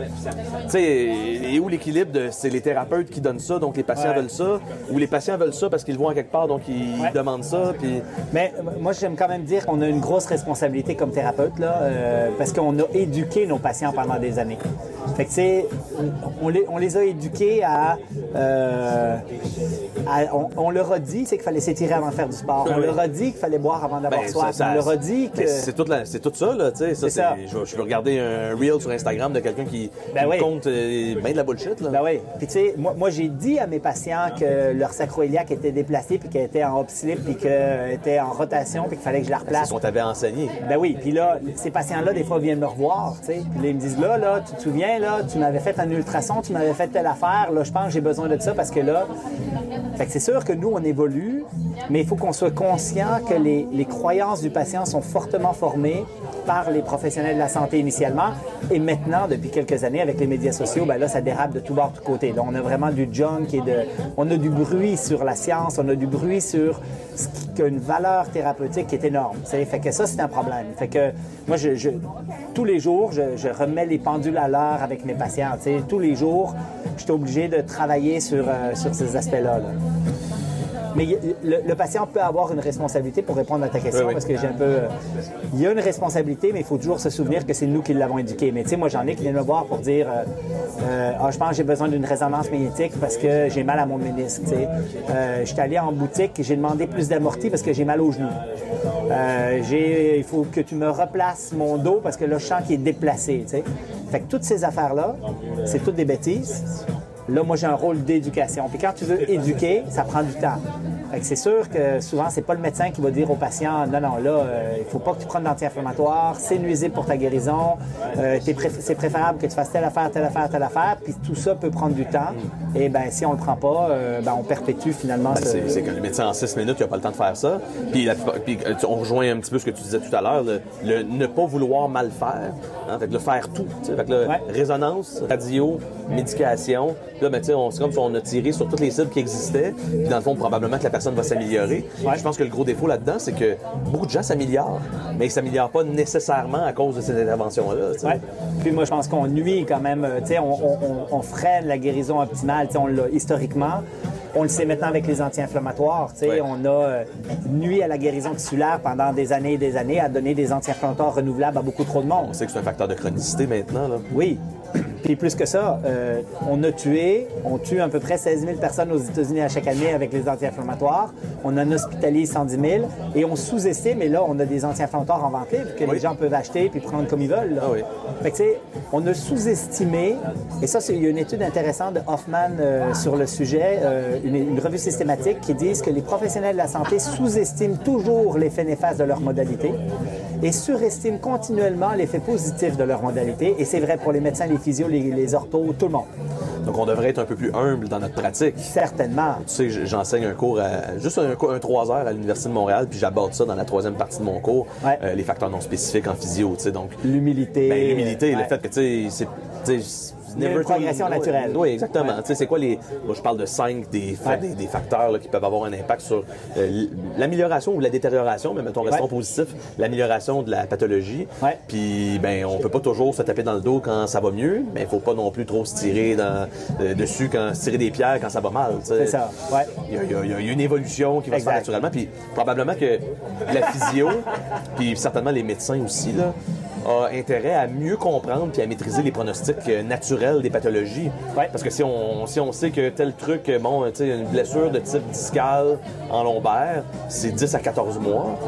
Tu sais, et où l'équilibre c'est les thérapeutes qui donnent ça, donc les patients veulent ça, ou les patients veulent ça parce qu'ils le voient quelque part, donc ils demandent ça. Puis... Mais moi, j'aime quand même dire qu'on a une grosse responsabilité comme thérapeute, là, parce qu'on a éduqué nos patients pendant des années. Fait que, tu sais, on les a éduqués on leur a dit qu'il fallait s'étirer avant de faire du sport. On leur a dit qu'il fallait boire avant d'avoir soif. On leur a dit que... C'est tout ça, là, tu sais. Je peux regarder un reel sur Instagram de quelqu'un qui compte bien de la bullshit, là. Ben oui. Puis, tu sais, moi, j'ai dit à mes patients que leur sacroiliac était déplacé, puis qu'elle était en hop-slip, puis qu'elle était en rotation, puis qu'il fallait que je la replace. C'est ce qu'on t'avait enseigné. Ben oui. Puis là, ces patients-là, des fois, viennent me revoir, tu sais. Puis là, ils me disent, là, tu te souviens, là, tu m'avais fait un ultrason, tu m'avais fait telle affaire, là, je pense que j'ai besoin de ça parce que là... Fait que c'est sûr que nous, on évolue, mais il faut qu'on soit conscient que les croyances du patient sont fortement formées par les professionnels de la santé initialement. Et maintenant, depuis quelques années, avec les médias sociaux, ben là, ça dérape de tous bords, de tous côtés. Là, on a vraiment du junk on a du bruit sur la science, on a du bruit sur ce qui a une valeur thérapeutique qui est énorme. T'sais. Fait que ça, c'est un problème. Fait que moi, tous les jours, je remets les pendules à l'heure avec mes patients. T'sais. Tous les jours, je suis obligé de travailler sur ces aspects-là. Là. Mais le patient peut avoir une responsabilité pour répondre à ta question, parce que j'ai un peu... il y a une responsabilité, mais il faut toujours se souvenir que c'est nous qui l'avons éduqué. Mais tu sais, moi, j'en ai qui viennent me voir pour dire je pense que j'ai besoin d'une résonance magnétique parce que j'ai mal à mon ménisque. Je suis allé en boutique et j'ai demandé plus d'amorti parce que j'ai mal au genou. Il faut que tu me replaces mon dos parce que là, je sens qu'il est déplacé. T'sais. Fait que toutes ces affaires-là, c'est toutes des bêtises. Là, moi, j'ai un rôle d'éducation. Puis quand tu veux éduquer, ça prend du temps. Fait que c'est sûr que souvent, c'est pas le médecin qui va dire au patient « Non, non, là, il faut pas que tu prennes d'anti-inflammatoire, c'est nuisible pour ta guérison, c'est préférable que tu fasses telle affaire, telle affaire, telle affaire. » Puis tout ça peut prendre du temps. Et bien, si on le prend pas, on perpétue finalement C'est que le médecin en 6 minutes, il n'a pas le temps de faire ça. Puis on rejoint un petit peu ce que tu disais tout à l'heure, le ne pas vouloir mal faire. Hein, fait que le faire tout. Fait que résonance, radio, médication. Là, ben, c'est comme si on a tiré sur toutes les cibles qui existaient. Puis dans le fond, probablement que la personne va s'améliorer. Je pense que le gros défaut là-dedans, c'est que beaucoup de gens s'améliorent, mais ils ne s'améliorent pas nécessairement à cause de ces interventions-là. Puis moi, je pense qu'on nuit quand même. On freine la guérison optimale. On l'a historiquement. On le sait maintenant avec les anti-inflammatoires. On a nuit à la guérison tissulaire pendant des années et des années à donner des anti-inflammatoires renouvelables à beaucoup trop de monde. On sait que c'est un facteur de chronicité maintenant. Là. Oui. Puis plus que ça, on tue à peu près 16 000 personnes aux États-Unis à chaque année avec les anti-inflammatoires. On en hospitalise 110 000 et on sous-estime, et là, on a des anti-inflammatoires en vente libre que les gens peuvent acheter puis prendre comme ils veulent. Là. Fait que, on a sous-estimé, et ça, il y a une étude intéressante de Hoffman sur le sujet, une revue systématique qui dit que les professionnels de la santé sous-estiment toujours l'effet néfaste de leur modalité et surestiment continuellement l'effet positif de leur modalité. Et c'est vrai pour les médecins, les physios, les orthos, tout le monde. Donc, on devrait être un peu plus humble dans notre pratique. Certainement. Tu sais, j'enseigne un cours, juste un 3 heures à l'Université de Montréal, puis j'aborde ça dans la 3e partie de mon cours, les facteurs non spécifiques en physio, tu sais, donc... L'humilité. L'humilité, le fait que, tu sais, une progression naturelle. Oui, exactement. Tu sais, c'est quoi moi, je parle de 5 des facteurs là, qui peuvent avoir un impact sur l'amélioration ou la détérioration, mais mettons, restons positif, l'amélioration de la pathologie. Puis, on peut pas toujours se taper dans le dos quand ça va mieux, mais il faut pas non plus trop se tirer dessus, se tirer des pierres quand ça va mal. C'est ça, Il y a une évolution qui va se faire naturellement. Puis, probablement que la physio, puis certainement les médecins aussi, là, a intérêt à mieux comprendre puis à maîtriser les pronostics naturels des pathologies. Parce que si on sait que tel truc, une blessure de type discal en lombaire, c'est 10 à 14 mois,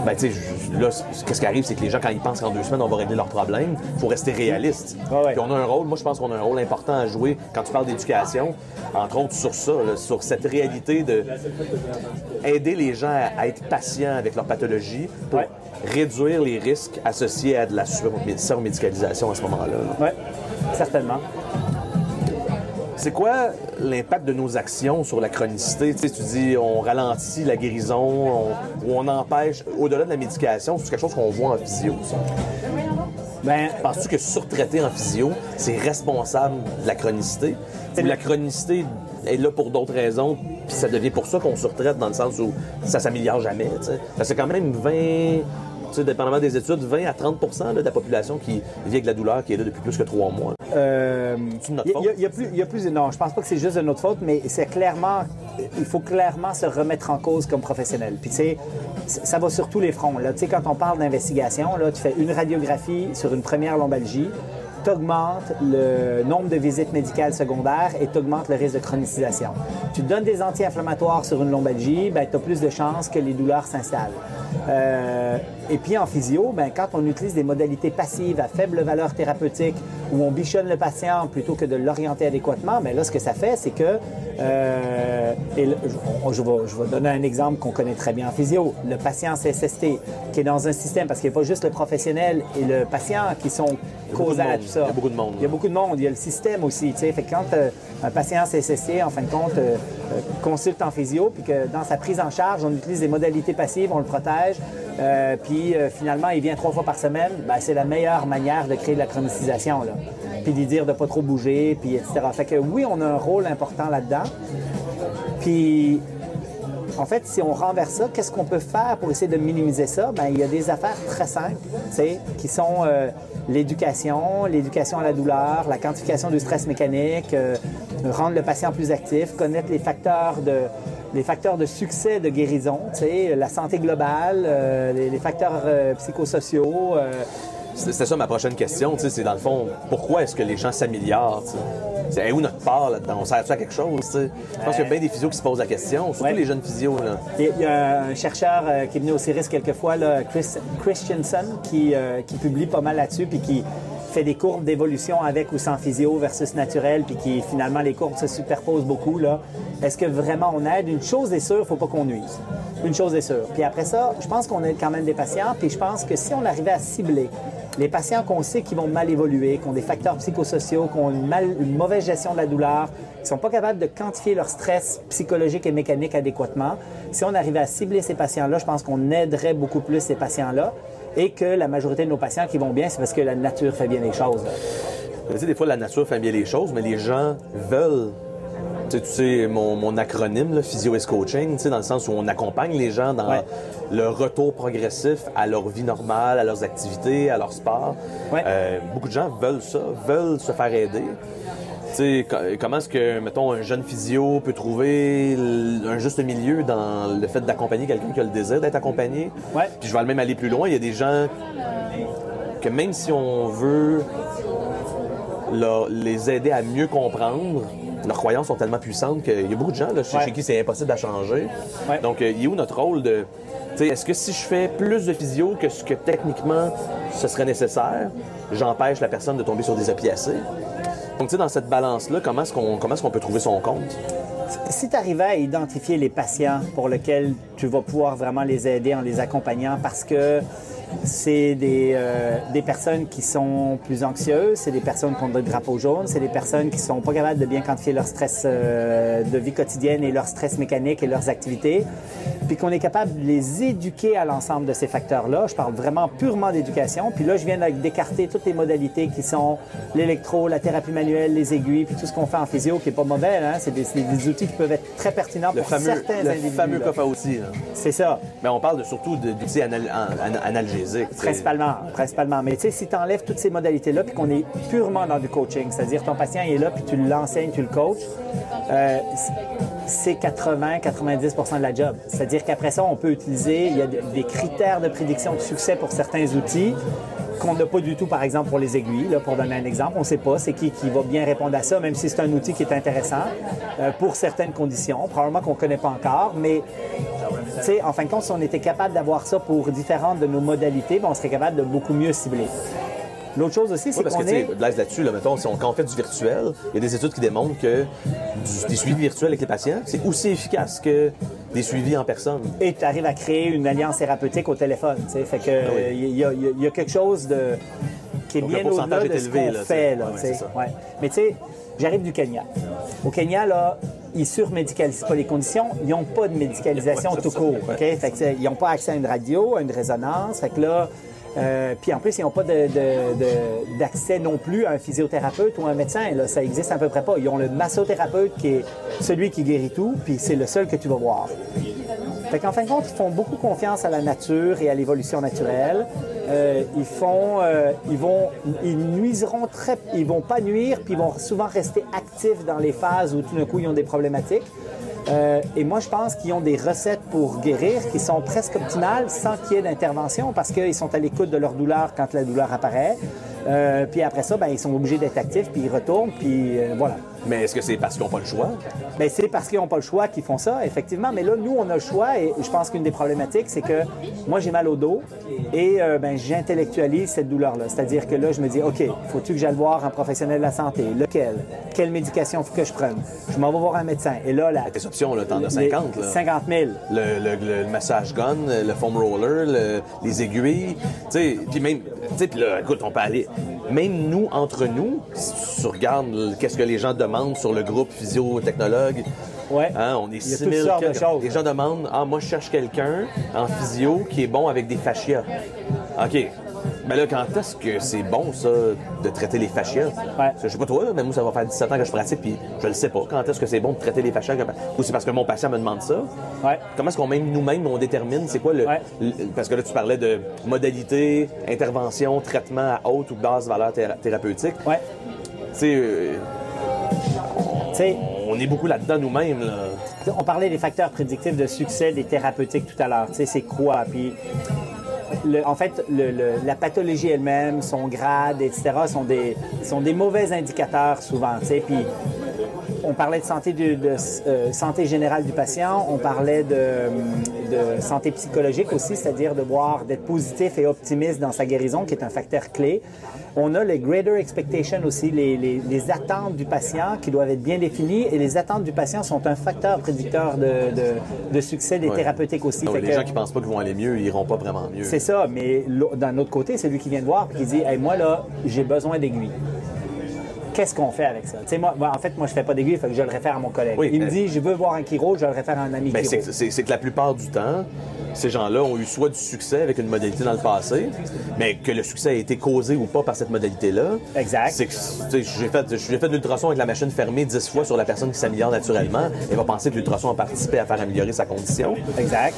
là, qu'est-ce qui arrive, c'est que les gens, quand ils pensent qu'en 2 semaines, on va régler leurs problèmes, il faut rester réaliste. Puis on a un rôle, moi je pense qu'on a un rôle important à jouer quand tu parles d'éducation, entre autres sur ça, là, sur cette réalité de aider les gens à être patients avec leur pathologie pour réduire les risques associés à de la surmédicalisation à ce moment-là. Oui, certainement. C'est quoi l'impact de nos actions sur la chronicité? Tu sais, tu dis on ralentit la guérison, ou on empêche, au-delà de la médication, c'est quelque chose qu'on voit en physio, ça? Penses-tu que surtraiter en physio, c'est responsable de la chronicité? Ou la chronicité est là pour d'autres raisons, puis ça devient pour ça qu'on surtraite dans le sens où ça s'améliore jamais, tu sais? Parce que c'est quand même 20... Tu sais, dépendamment des études, 20 à 30 % de la population qui vit avec la douleur qui est là depuis plus que 3 mois. C'est notre faute? Il y a plus... Non, je pense pas que c'est juste de notre faute, mais c'est clairement... Il faut clairement se remettre en cause comme professionnel. Puis, tu sais, ça va sur tous les fronts. Tu sais, quand on parle d'investigation, là, tu fais une radiographie sur une première lombalgie, tu augmentes le nombre de visites médicales secondaires et tu augmentes le risque de chronicisation. Tu donnes des anti-inflammatoires sur une lombalgie, tu as plus de chances que les douleurs s'installent. Et puis en physio, quand on utilise des modalités passives à faible valeur thérapeutique où on bichonne le patient plutôt que de l'orienter adéquatement, là, ce que ça fait, c'est que... je vais donner un exemple qu'on connaît très bien en physio. Le patient CSST, qui est dans un système, parce qu'il n'y a pas juste le professionnel et le patient qui sont causaux à tout ça. Il y a beaucoup de monde. Il y a beaucoup de monde. Il y a le système aussi. Fait que quand un patient CSST, en fin de compte, consulte en physio, puis que dans sa prise en charge, on utilise des modalités passives, on le protège, puis finalement, il vient 3 fois par semaine, ben, c'est la meilleure manière de créer de la chronocisation, là. Puis de dire de ne pas trop bouger, puis etc. Fait que oui, on a un rôle important là-dedans. Puis, en fait, si on renverse ça, qu'est-ce qu'on peut faire pour essayer de minimiser ça? Bien, il y a des affaires très simples, tu sais, qui sont l'éducation à la douleur, la quantification du stress mécanique, rendre le patient plus actif, connaître les facteurs de succès de guérison, tu sais, la santé globale, les facteurs psychosociaux. C'était ça ma prochaine question, tu sais, c'est dans le fond, pourquoi est-ce que les gens s'améliorent, tu sais? C'est où notre part là-dedans? On sert-tu à quelque chose, tu sais? Je pense qu'il y a bien des physios qui se posent la question, surtout les jeunes physios, là. Il y a un chercheur qui est venu au CIRIS quelquefois, là, Christensen, qui publie pas mal là-dessus, puis qui fait des courbes d'évolution avec ou sans physio versus naturel, puis qui, finalement, les courbes se superposent beaucoup, là. Est-ce que vraiment on aide? Une chose est sûre, il ne faut pas qu'on nuise. Une chose est sûre. Puis après ça, je pense qu'on aide quand même des patients, puis je pense que si on arrivait à cibler les patients qu'on sait qui vont mal évoluer, qui ont des facteurs psychosociaux, qui ont une mauvaise gestion de la douleur, qui ne sont pas capables de quantifier leur stress psychologique et mécanique adéquatement, si on arrivait à cibler ces patients-là, je pense qu'on aiderait beaucoup plus ces patients-là et que la majorité de nos patients qui vont bien, c'est parce que la nature fait bien les choses. Tu sais, des fois, la nature fait bien les choses, mais les gens veulent... Tu sais, mon acronyme, là, Physio is Coaching, tu sais, dans le sens où on accompagne les gens dans le retour progressif à leur vie normale, à leurs activités, à leur sport. Beaucoup de gens veulent ça, veulent se faire aider. Tu sais, comment est-ce que, mettons, un jeune physio peut trouver un juste milieu dans le fait d'accompagner quelqu'un qui a le désir d'être accompagné? Puis je vais même aller plus loin. Il y a des gens que même si on veut les aider à mieux comprendre, leurs croyances sont tellement puissantes qu'il y a beaucoup de gens là, chez qui c'est impossible à changer. Donc, il est où notre rôle de... Est-ce que si je fais plus de physio que ce que techniquement ce serait nécessaire, j'empêche la personne de tomber sur des opiacés? Donc, tu sais, dans cette balance-là, comment est-ce qu'on peut trouver son compte? Si tu arrivais à identifier les patients pour lesquels tu vas pouvoir vraiment les aider en les accompagnant parce que c'est des personnes qui sont plus anxieuses, c'est des personnes qui ont des drapeaux jaunes, c'est des personnes qui sont pas capables de bien quantifier leur stress de vie quotidienne et leur stress mécanique et leurs activités, puis qu'on est capable de les éduquer à l'ensemble de ces facteurs-là. Je parle vraiment purement d'éducation. Puis là, je viens d'écarter toutes les modalités qui sont l'électro, la thérapie manuelle, les aiguilles, puis tout ce qu'on fait en physio qui est pas mauvais. Hein? C'est des outils qui peuvent être très pertinents pour certains individus. Le fameux coffre à outils. C'est ça. Mais on parle surtout d'outils analgésiques. Principalement. Mais tu sais, si tu enlèves toutes ces modalités-là, puis qu'on est purement dans du coaching, c'est-à-dire ton patient est là, puis tu l'enseignes, tu le coaches, c'est 80-90% de la job. C'est-à-dire qu'après ça, on peut utiliser, il y a des critères de prédiction de succès pour certains outils qu'on n'a pas du tout, par exemple, pour les aiguilles. Là, pour donner un exemple, on ne sait pas c'est qui va bien répondre à ça, même si c'est un outil qui est intéressant pour certaines conditions, probablement qu'on ne connaît pas encore, mais tu sais, en fin de compte, si on était capable d'avoir ça pour différentes de nos modalités, bien, on serait capable de beaucoup mieux cibler. L'autre chose aussi, c'est qu'on est... Blaise là-dessus, là, mettons, quand on fait du virtuel, il y a des études qui démontrent que des suivis virtuels avec les patients, c'est aussi efficace que des suivis en personne. Et tu arrives à créer une alliance thérapeutique au téléphone, tu sais, fait que il y a quelque chose qui est bien au-delà de ce qu'on fait, là, tu sais. Mais tu sais, j'arrive du Kenya. Au Kenya, là, ils surmédicalisent pas les conditions, ils n'ont pas de médicalisation tout court, OK? Fait que, ils n'ont pas accès à une radio, à une résonance, fait que là... puis en plus, ils n'ont pas d'accès non plus à un physiothérapeute ou un médecin. Là, ça existe à peu près pas. Ils ont le massothérapeute qui est celui qui guérit tout, puis c'est le seul que tu vas voir. Fait qu'en fin de compte, ils font beaucoup confiance à la nature et à l'évolution naturelle. Ils vont pas nuire, puis ils vont souvent rester actifs dans les phases où tout d'un coup ils ont des problématiques. Et moi, je pense qu'ils ont des recettes pour guérir qui sont presque optimales sans qu'il y ait d'intervention parce qu'ils sont à l'écoute de leur douleur quand la douleur apparaît. Puis après ça, ben, ils sont obligés d'être actifs, puis ils retournent, puis voilà. Mais est-ce que c'est parce qu'ils n'ont pas le choix? Bien, c'est parce qu'ils n'ont pas le choix qu'ils font ça, effectivement. Mais là, nous, on a le choix et je pense qu'une des problématiques, c'est que moi, j'ai mal au dos et ben, j'intellectualise cette douleur-là. C'est-à-dire que là, je me dis, OK, faut-tu que j'aille voir un professionnel de la santé? Lequel? Quelle médication faut que je prenne? Je m'en vais voir un médecin. Et là, tes options, là, t'en as 50. Là. 50 000. Le massage gun, le foam roller, les aiguilles. Tu sais, puis même, puis là, écoute, on peut aller... Même nous, entre nous, si tu regardes qu'est-ce que les gens demandent sur le groupe physio-technologue, Ouais. Hein, on est Il y a 6 toutes 000 sortes de choses. Les gens demandent, moi je cherche quelqu'un en physio qui est bon avec des fascias. OK. Ben là, quand est-ce que c'est bon, ça, de traiter les fascias? Parce que je sais pas toi, mais moi, ça va faire 17 ans que je pratique, puis je le sais pas. Quand est-ce que c'est bon de traiter les fascias? Ou c'est parce que mon patient me demande ça? Ouais. Comment est-ce qu'on même nous-mêmes, on détermine c'est quoi parce que là, tu parlais de modalité, intervention, traitement à haute ou basse valeur thérapeutique. Ouais. Tu sais, on est beaucoup là-dedans nous-mêmes, là. On parlait des facteurs prédictifs de succès des thérapeutiques tout à l'heure. Tu sais, c'est quoi? Puis, en fait, la pathologie elle-même, son grade, etc., sont des mauvais indicateurs souvent. Tu sais, puis on parlait de santé générale du patient, on parlait de santé psychologique aussi, c'est-à-dire d'être positif et optimiste dans sa guérison, qui est un facteur clé. On a les greater expectations aussi, les attentes du patient qui doivent être bien définies, et les attentes du patient sont un facteur prédicteur de succès des thérapeutiques aussi. Non, les gens qui pensent pas qu'ils vont aller mieux, ils iront pas vraiment mieux. C'est ça, mais d'un autre côté, c'est lui qui vient de voir et qui dit hey, « moi, là, j'ai besoin d'aiguilles ». Qu'est-ce qu'on fait avec ça? Tu sais, moi, je fais pas d'aiguille, il faut que je le réfère à mon collègue. Oui, il me dit, je veux voir un chiro, je le réfère à un ami chiro. C'est que la plupart du temps, ces gens-là ont eu soit du succès avec une modalité dans le passé, mais que le succès a été causé ou pas par cette modalité-là. Exact. C'est que, j'ai fait de l'ultrason avec la machine fermée 10 fois sur la personne qui s'améliore naturellement. Elle va penser que l'ultrason a participé à faire améliorer sa condition. Exact.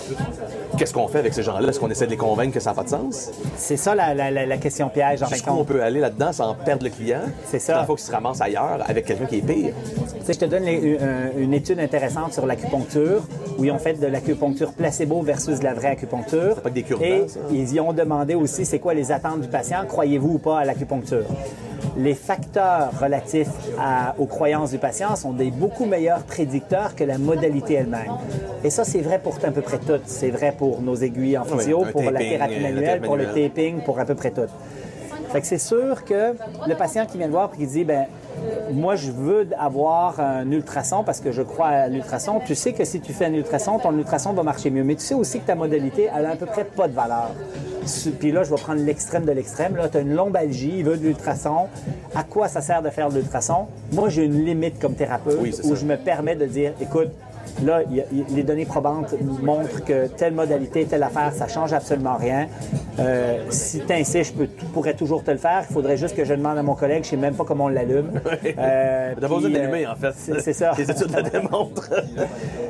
Qu'est-ce qu'on fait avec ces gens-là? Est-ce qu'on essaie de les convaincre que ça n'a pas de sens? C'est ça la question piège, en fin de compte. On peut aller là-dedans sans perdre le client. C'est ça. Il faut qu'il se ramasse ailleurs avec quelqu'un qui est pire. Tu sais, je te donne une étude intéressante sur l'acupuncture, où ils ont fait de l'acupuncture placebo versus de la vraie acupuncture. C'est pas que des cure-dents, Et ça. ils y ont demandé aussi c'est quoi les attentes du patient, croyez-vous ou pas à l'acupuncture. Les facteurs relatifs aux croyances du patient sont des beaucoup meilleurs prédicteurs que la modalité elle-même. Et ça, c'est vrai pour à peu près tout. C'est vrai pour nos aiguilles en physio, pour la thérapie manuelle, pour le taping, pour à peu près tout. Fait que c'est sûr que le patient qui vient de voir et qui dit ben moi je veux avoir un ultrason parce que je crois à l'ultrason, tu sais que si tu fais un ultrason, ton ultrason va marcher mieux. Mais tu sais aussi que ta modalité, elle a à peu près pas de valeur. Puis là, je vais prendre l'extrême de l'extrême. Là, tu as une lombalgie, il veut de l'ultrason. À quoi ça sert de faire de l'ultrason? Moi, j'ai une limite comme thérapeute où je me permets de dire, écoute, là, les données probantes montrent que telle modalité, telle affaire, ça change absolument rien. Si tu insistes, je pourrais toujours te le faire. Il faudrait juste que je demande à mon collègue, je ne sais même pas comment on l'allume. T'as pas besoin d'allumer, en fait. C'est ça. Les études le démontrent.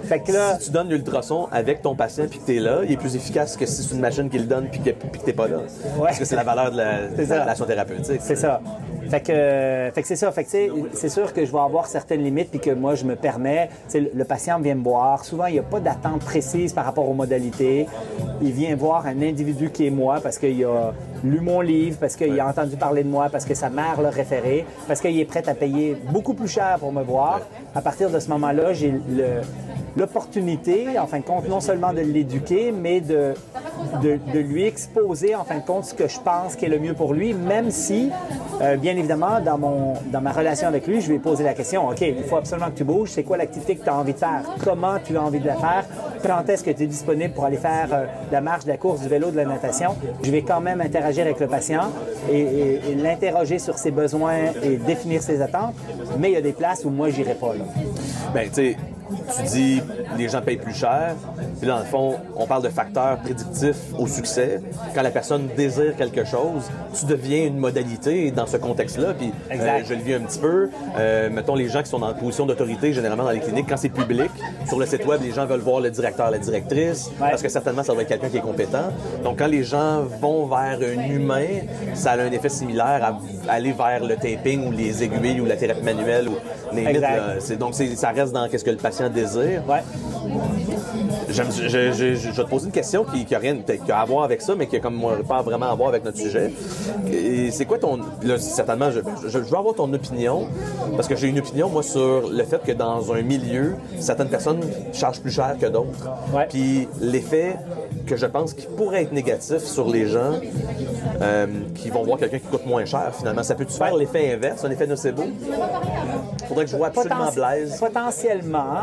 Fait que là, si tu donnes l'ultrason avec ton patient puis que tu es là, il est plus efficace que si c'est une machine qui le donne puis que tu n'es pas là. Ouais. Parce que c'est la valeur de la relation thérapeutique. C'est ça. Fait que c'est ça. Fait que c'est sûr que je vais avoir certaines limites puis que moi, je me permets. Le patient vient me voir. Souvent, il n'y a pas d'attente précise par rapport aux modalités. Il vient voir un individu qui est moi parce qu'il a lu mon livre, parce qu'il a entendu parler de moi, parce que sa mère l'a référé, parce qu'il est prêt à payer beaucoup plus cher pour me voir. À partir de ce moment-là, j'ai l'opportunité, en fin de compte, non seulement de l'éduquer, mais de lui exposer, en fin de compte, ce que je pense qui est le mieux pour lui, même si, bien évidemment, dans ma relation avec lui, je lui ai posé la question, OK, il faut absolument que tu bouges, c'est quoi l'activité que tu as envie de faire? Comment tu as envie de la faire? Quand est-ce que tu es disponible pour aller faire la marche, de la course, du vélo, de la natation? Je vais quand même interagir avec le patient et l'interroger sur ses besoins et définir ses attentes, mais il y a des places où moi, j'irai pas, là. Ben, tu sais, tu dis les gens payent plus cher. Puis dans le fond, on parle de facteurs prédictifs au succès. Quand la personne désire quelque chose, tu deviens une modalité dans ce contexte-là. Puis je le vis un petit peu. Mettons les gens qui sont en position d'autorité, généralement dans les cliniques, quand c'est public, sur le site web, les gens veulent voir le directeur, la directrice, parce que certainement, ça doit être quelqu'un qui est compétent. Donc quand les gens vont vers un humain, ça a un effet similaire à aller vers le taping ou les aiguilles ou la thérapie manuelle. Ou les mythes, donc ça reste dans qu'est-ce que le patient désir. Ouais. Je vais te poser une question qui n'a rien à voir avec ça, mais qui a comme pas vraiment à voir avec notre sujet. Et c'est quoi ton... Là, certainement, je veux avoir ton opinion, parce que j'ai une opinion, moi, sur le fait que dans un milieu, certaines personnes chargent plus cher que d'autres. Ouais. Puis l'effet que je pense qui pourrait être négatif sur les gens qui vont voir quelqu'un qui coûte moins cher, finalement. Ça peut-tu faire l'effet inverse, un effet nocebo? Faudrait que je vois absolument Blaise. Potentiellement.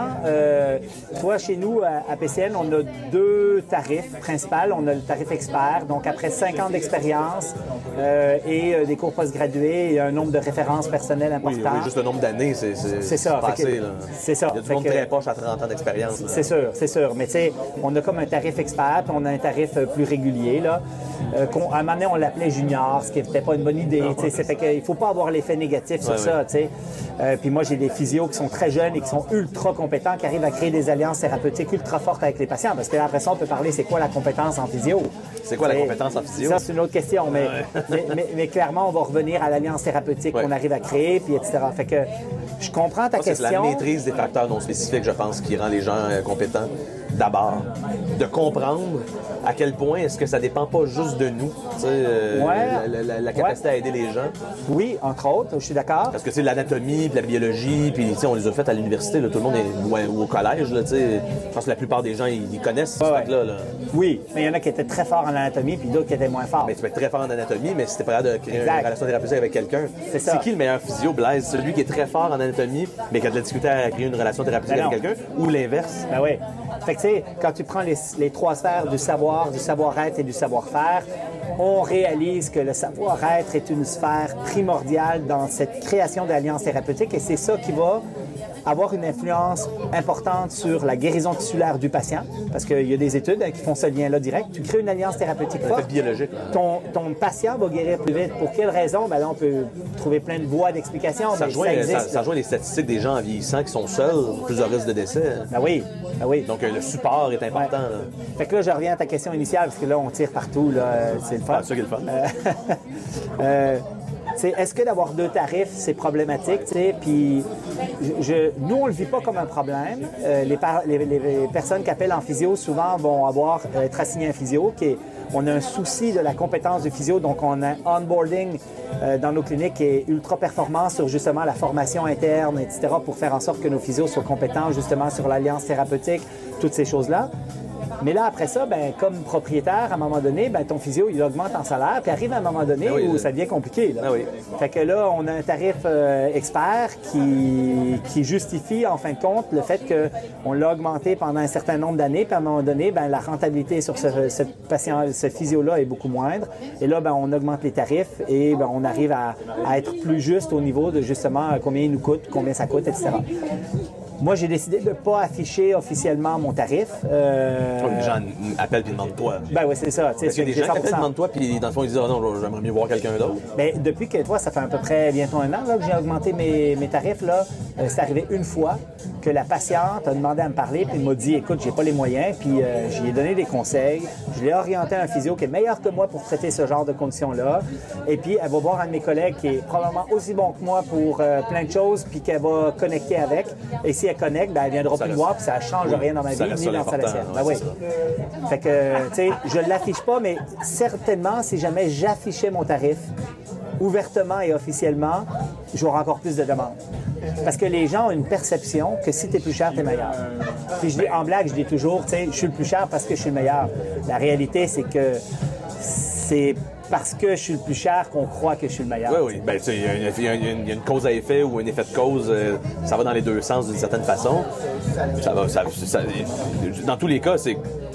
Toi, chez nous, à PCN, on a 2 tarifs principaux. On a le tarif expert, donc après 5 ans d'expérience et des cours postgradués et un nombre de références personnelles important. Oui, juste le nombre d'années, c'est ça. passé. C'est ça. Il y a du monde très poche à 30 ans d'expérience. C'est sûr. Mais tu sais, on a comme un tarif expert, puis on a un tarif plus régulier. Là, à un moment donné, on l'appelait junior, ce qui n'était pas une bonne idée. Fait qu'il ne faut pas avoir l'effet négatif sur ça. Puis moi, j'ai des physios qui sont très jeunes et qui sont ultra compétents, qui arrivent à créer des alliances thérapeutiques ultra fortes avec les patients. Parce que là, après ça, on peut parler, c'est quoi la compétence en physio? C'est quoi la compétence en physio? Ça, c'est une autre question. Mais clairement, on va revenir à l'alliance thérapeutique qu'on arrive à créer, puis etc. Fait que je comprends ta question. C'est la maîtrise des facteurs non spécifiques, je pense, qui rend les gens compétents. D'abord, de comprendre à quel point est-ce que ça dépend pas juste de nous, la capacité à aider les gens. Oui, entre autres, je suis d'accord. Parce que l'anatomie, puis la biologie, puis on les a faites à l'université, là, tout le monde est ou au collège, là, je pense que la plupart des gens ils connaissent ce truc-là. Là. Oui, mais il y en a qui étaient très forts en anatomie, puis d'autres qui étaient moins forts. Mais tu peux être très fort en anatomie, mais si t'es pas capable de créer une relation thérapeutique avec quelqu'un, c'est qui le meilleur physio, Blaise? Celui qui est très fort en anatomie, mais qui a de la difficulté à créer une relation thérapeutique avec quelqu'un, ou l'inverse? Ben oui. Fait que, tu sais, quand tu prends les 3 sphères du savoir, du savoir-être et du savoir-faire, on réalise que le savoir-être est une sphère primordiale dans cette création d'alliances thérapeutiques et c'est ça qui va avoir une influence importante sur la guérison tissulaire du patient, parce qu'il y a des études qui font ce lien-là direct. Tu crées une alliance thérapeutique forte, biologique. Ton patient va guérir plus vite. Pour quelle raison? Ben là, on peut trouver plein de voies d'explication. Ça rejoint les statistiques des gens en vieillissant qui sont seuls, plus de risque de décès. Ben oui. Donc, le support est important. Là. Fait que là, je reviens à ta question initiale, parce que là, on tire partout. Là, c'est le fun. C'est ça qui est le fun. Est-ce que d'avoir 2 tarifs, c'est problématique? Puis nous, on ne le vit pas comme un problème. Les personnes qui appellent en physio, souvent, vont être assignées un physio. On a un souci de la compétence du physio, donc on a un onboarding dans nos cliniques qui est ultra performant sur justement la formation interne, etc., pour faire en sorte que nos physios soient compétents justement sur l'alliance thérapeutique, toutes ces choses-là. Mais là, après ça, ben, comme propriétaire, à un moment donné, ben, ton physio, il augmente en salaire, puis arrive à un moment donné où ça devient compliqué. Là. Fait que là, on a un tarif expert qui justifie, en fin de compte, le fait qu'on l'a augmenté pendant un certain nombre d'années, puis à un moment donné, ben, la rentabilité sur ce physio-là est beaucoup moindre. Et là, ben, on augmente les tarifs et ben, on arrive à être plus juste au niveau de, justement, combien il nous coûte, combien ça coûte, etc. Moi, j'ai décidé de ne pas afficher officiellement mon tarif. Les gens appellent et demandent toi. Ben oui, c'est ça. Parce qu'il y a des gens qui appellent et demandent toi, puis dans le fond, ils disent « non, j'aimerais mieux voir quelqu'un d'autre. » Bien, depuis que toi, ça fait à peu près bientôt 1 an là, que j'ai augmenté mes tarifs, là, c'est arrivé une fois que la patiente a demandé à me parler, puis elle m'a dit « Écoute, j'ai pas les moyens. » Puis j'y ai donné des conseils. Je l'ai orienté à un physio qui est meilleur que moi pour traiter ce genre de conditions-là. Et puis, elle va voir un de mes collègues qui est probablement aussi bon que moi pour plein de choses, puis qu'elle va connecter avec. Et si elle connecte, ben, elle viendra plus me voir, puis ça ne change rien dans ma vie, ni dans la sienne. Ben oui. Fait que, tu sais, je ne l'affiche pas, mais certainement, si jamais j'affichais mon tarif ouvertement et officiellement, j'aurais encore plus de demandes. Parce que les gens ont une perception que si tu es plus cher, tu es meilleur. Puis je dis, en blague, je dis toujours, tu sais, je suis le plus cher parce que je suis le meilleur. La réalité, c'est que c'est parce que je suis le plus cher qu'on croit que je suis le meilleur. Oui. Ben, il y a une cause à effet ou un effet de cause. Ça va dans les deux sens d'une certaine façon. Dans tous les cas,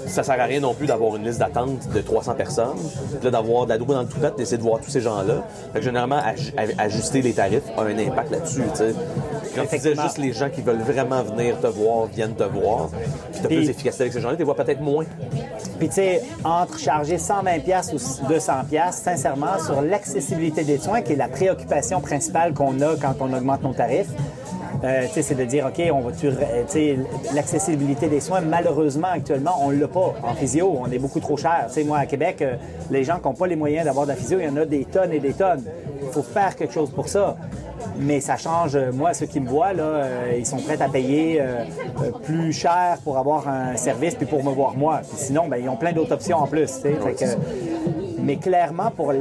ça sert à rien non plus d'avoir une liste d'attente de 300 personnes, puis là, d'avoir de la double dans le toupette, d'essayer de voir tous ces gens-là. Fait que généralement, ajuster les tarifs a un impact là-dessus. T'sais. Quand tu disais juste les gens qui veulent vraiment venir te voir viennent te voir, puis tu as plus d'efficacité avec ces gens-là, tu les vois peut-être moins. Puis tu sais, entre charger 120$ ou 200$, sincèrement, sur l'accessibilité des soins, qui est la préoccupation principale qu'on a quand on augmente nos tarifs, c'est de dire, OK, l'accessibilité des soins, malheureusement, actuellement, on ne l'a pas. En physio, on est beaucoup trop cher. Moi, à Québec, les gens qui n'ont pas les moyens d'avoir de la physio, il y en a des tonnes et des tonnes. Il faut faire quelque chose pour ça. Mais ça change. Moi, ceux qui me voient, là, ils sont prêts à payer plus cher pour avoir un service puis pour me voir moi. Puis sinon, ben, ils ont plein d'autres options en plus. Mais clairement, pour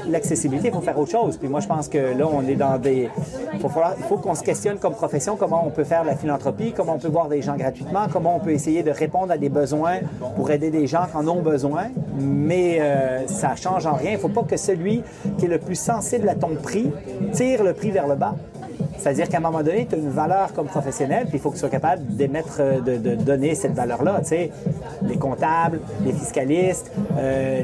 l'accessibilité, il faut faire autre chose. Puis moi, je pense que là, on est dans des... Il faut qu'on se questionne comme profession comment on peut faire de la philanthropie, comment on peut voir des gens gratuitement, comment on peut essayer de répondre à des besoins pour aider des gens qui en ont besoin. Mais ça change en rien. Il ne faut pas que celui qui est le plus sensible à ton prix tire le prix vers le bas. C'est-à-dire qu'à un moment donné, tu as une valeur comme professionnel, puis il faut que tu sois capable d'émettre, de donner cette valeur-là. Tu sais, les comptables, les fiscalistes,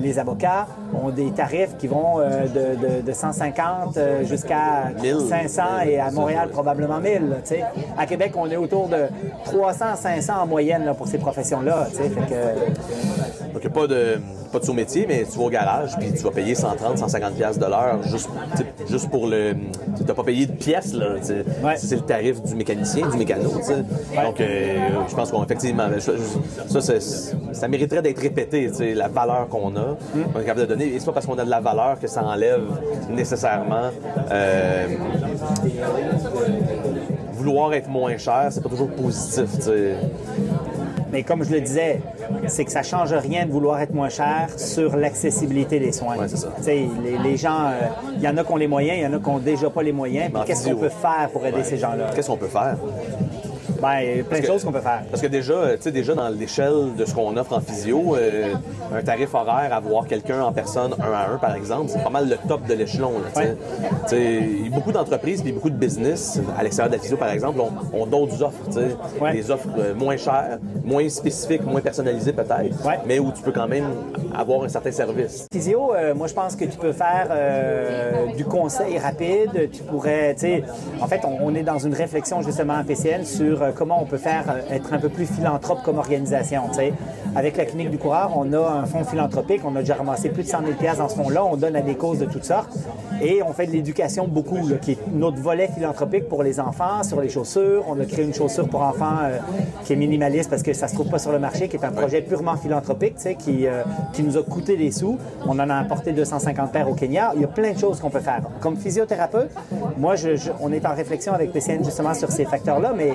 les avocats ont des tarifs qui vont de 150 jusqu'à 500 et à Montréal probablement 1000. Tu sais. À Québec, on est autour de 300 à 500 en moyenne là, pour ces professions-là. Tu sais, fait que... Donc, il n'y a pas de sous-métier, mais tu vas au garage puis tu vas payer 130, 150 pièces de l'heure juste pour le... Tu n'as pas payé de pièces, là. Ouais. C'est le tarif du mécanicien, du mécano. Ouais. Donc, je pense qu'effectivement, ça mériterait d'être répété, la valeur qu'on a, on est capable de donner. Et c'est pas parce qu'on a de la valeur que ça enlève nécessairement... vouloir être moins cher, c'est pas toujours positif, t'sais. Mais comme je le disais, c'est que ça ne change rien de vouloir être moins cher sur l'accessibilité des soins. Oui, c'est ça. Les gens, il y en a qui ont les moyens, il y en a qui n'ont déjà pas les moyens. Qu'est-ce qu'on peut faire pour aider ces gens-là? Qu'est-ce qu'on peut faire? Bien, plein de choses qu'on peut faire. Parce que déjà dans l'échelle de ce qu'on offre en physio, un tarif horaire à voir quelqu'un en personne 1 à 1, par exemple, c'est pas mal le top de l'échelon. Il y a beaucoup d'entreprises et beaucoup de business, à l'extérieur de la physio, par exemple, ont d'autres offres. Des offres moins chères, moins spécifiques, moins personnalisées peut-être, mais où tu peux quand même avoir un certain service. Physio, moi, je pense que tu peux faire du conseil rapide. Tu pourrais, en fait, on est dans une réflexion justement à PCN sur comment on peut faire être un peu plus philanthrope comme organisation. T'sais. Avec la Clinique du Coureur, on a un fonds philanthropique. On a déjà ramassé plus de 100 000 dans ce fonds-là. On donne à des causes de toutes sortes. Et on fait de l'éducation beaucoup, là, qui est notre volet philanthropique pour les enfants, sur les chaussures. On a créé une chaussure pour enfants qui est minimaliste parce que ça ne se trouve pas sur le marché, qui est un projet purement philanthropique, qui nous a coûté des sous. On en a apporté 250 paires au Kenya. Il y a plein de choses qu'on peut faire. Comme physiothérapeute, moi, on est en réflexion avec PCN justement sur ces facteurs-là, mais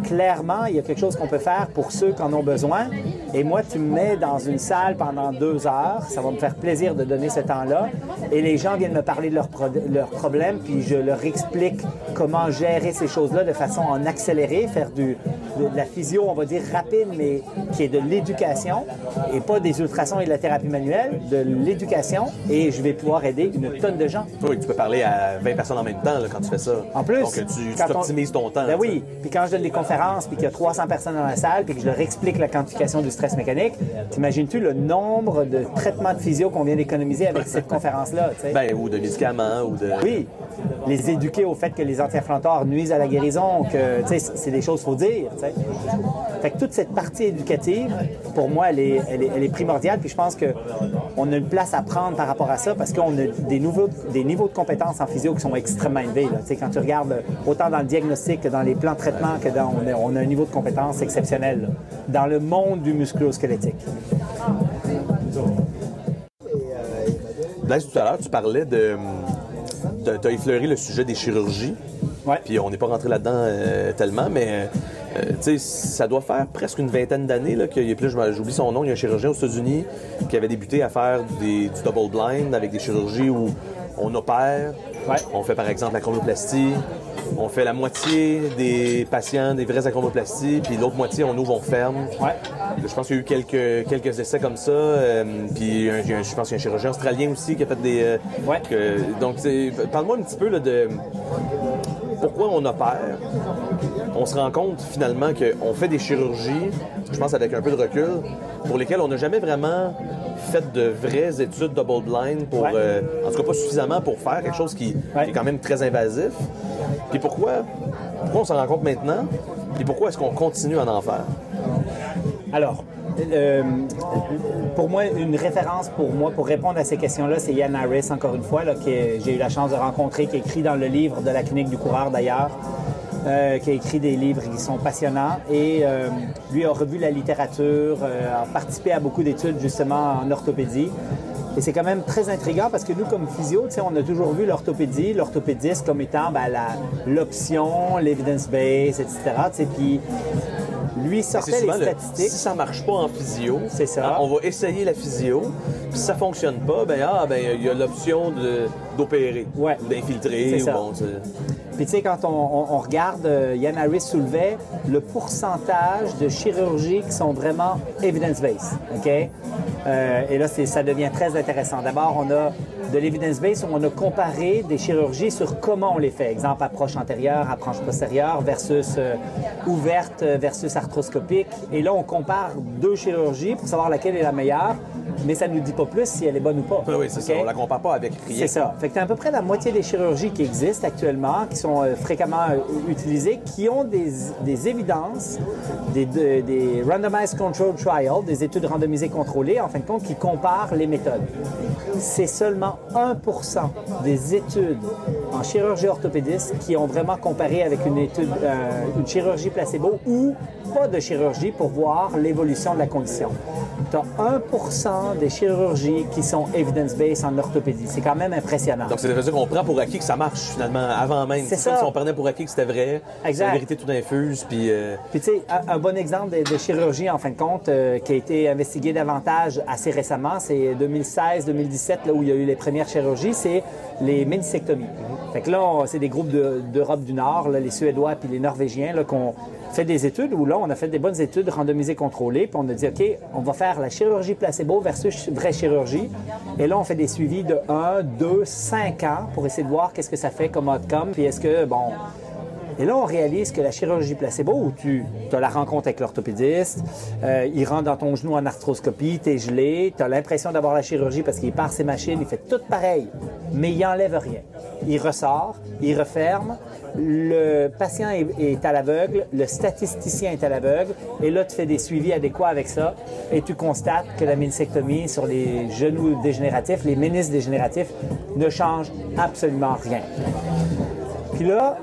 clairement, il y a quelque chose qu'on peut faire pour ceux qui en ont besoin. Et moi, tu me mets dans une salle pendant 2 heures. Ça va me faire plaisir de donner ce temps-là. Et les gens viennent me parler de leurs problèmes, puis je leur explique comment gérer ces choses-là de façon à en accélérer, faire de la physio, on va dire, rapide, mais qui est de l'éducation, et pas des ultrasons et de la thérapie manuelle, de l'éducation, et je vais pouvoir aider une tonne de gens. Oui, tu peux parler à 20 personnes en même temps là, quand tu fais ça. En plus, donc tu optimises ton temps. Ben oui, puis quand je donne des conférences, puis qu'il y a 300 personnes dans la salle, puis que je leur explique la quantification du stress mécanique, t'imagines-tu le nombre de traitements de physio qu'on vient d'économiser avec cette conférence-là? Ben, ou de médicaments, ou de... Oui, les éduquer au fait que les anti-inflammatoires nuisent à la guérison, que c'est des choses qu'il faut dire. T'sais. Fait que toute cette partie éducative, pour moi, elle est primordiale, puis je pense qu'on a une place à prendre par rapport à ça, parce qu'on a des niveaux de compétences en physio qui sont extrêmement élevés. Là. Quand tu regardes autant dans le diagnostic que dans les plans de traitement, que on a un niveau de compétence exceptionnel là, dans le monde du musculo-squelettique. Blaise, tout à l'heure, tu parlais tu as effleuré le sujet des chirurgies. Ouais. Puis on n'est pas rentré là-dedans tellement, mais ça doit faire presque une vingtaine d'années qu'il y a plus, j'oublie son nom, il y a un chirurgien aux États-Unis qui avait débuté à faire du double blind avec des chirurgies où on opère, on fait par exemple la chromioplastie, on fait la moitié des patients, des vraies acromioplasties, puis l'autre moitié, on ouvre, on ferme. Ouais. Je pense qu'il y a eu quelques essais comme ça. Puis je pense qu'il y a un chirurgien australien aussi qui a fait des... donc, parle-moi un petit peu là, de pourquoi on opère. On se rend compte finalement qu'on fait des chirurgies, je pense avec un peu de recul, pour lesquelles on n'a jamais vraiment fait de vraies études double blind pour, en tout cas pas suffisamment pour faire quelque chose qui est quand même très invasif. Puis pourquoi on s'en rend compte maintenant? Et pourquoi est-ce qu'on continue à en faire? Alors, pour moi, une référence pour répondre à ces questions-là, c'est Ian Harris, encore une fois, là, que j'ai eu la chance de rencontrer, qui est écrit dans le livre de la Clinique du Coureur d'ailleurs, qui a écrit des livres qui sont passionnants. Et lui a revu la littérature, a participé à beaucoup d'études justement en orthopédie. Et c'est quand même très intriguant parce que nous, comme physio, on a toujours vu l'orthopédie, l'orthopédiste comme étant l'option, l'evidence-based, etc. Puis Lui C'est sortait les souvent statistiques. si ça marche pas en physio, C'est ça. on va essayer la physio. Puis si ça fonctionne pas, il y a l'option d'opérer Ouais. ou d'infiltrer. C'est ça. Puis tu sais, quand on regarde, Yann Harris soulevait le pourcentage de chirurgies qui sont vraiment evidence-based, OK? Et là, ça devient très intéressant. D'abord, on a de l'evidence-based où on a comparé des chirurgies sur comment on les fait. Exemple, approche antérieure, approche postérieure versus ouverte versus arthroscopique. Et là, on compare deux chirurgies pour savoir laquelle est la meilleure, mais ça ne nous dit pas plus si elle est bonne ou pas. Oui, c'est ça. On la compare pas avec rien. C'est ça. Fait que tu as à peu près la moitié des chirurgies qui existent actuellement, qui sont fréquemment utilisées, qui ont des évidences, des randomized controlled trials, des études randomisées contrôlées, en fin de compte, qui comparent les méthodes. C'est seulement 1% des études en chirurgie orthopédiste qui ont vraiment comparé avec une chirurgie placebo ou pas de chirurgie pour voir l'évolution de la condition. Tu as 1% des chirurgies qui sont evidence-based en orthopédie. C'est quand même impressionnant. Donc, ça veut dire qu'on prend pour acquis que ça marche, finalement, avant même. C'est comme ça. si on prenait pour acquis que c'était vrai. Exact. C'est la vérité tout infuse, puis... Puis tu sais, un bon exemple de chirurgie, en fin de compte, qui a été investigué davantage assez récemment, c'est 2016-2017, là où il y a eu les premières chirurgies, c'est les ménisectomies. Fait que là, c'est des groupes d'Europe du Nord, là, les Suédois puis les Norvégiens, là, qu'on fait des études où là, on a fait des bonnes études randomisées contrôlées, puis on a dit, OK, on va faire la chirurgie placebo versus vraie chirurgie. Et là, on fait des suivis de 1, 2, 5 ans pour essayer de voir qu'est-ce que ça fait comme outcome, puis est-ce que, bon... Et là, on réalise que la chirurgie placebo, où tu as la rencontre avec l'orthopédiste, il rentre dans ton genou en arthroscopie, tu es gelé, tu as l'impression d'avoir la chirurgie parce qu'il part ses machines, il fait tout pareil, mais il n'enlève rien. Il ressort, il referme, le patient est à l'aveugle, le statisticien est à l'aveugle, et là, tu fais des suivis adéquats avec ça, et tu constates que la ménisectomie sur les genoux dégénératifs, les ménisques dégénératifs, ne change absolument rien. Puis là,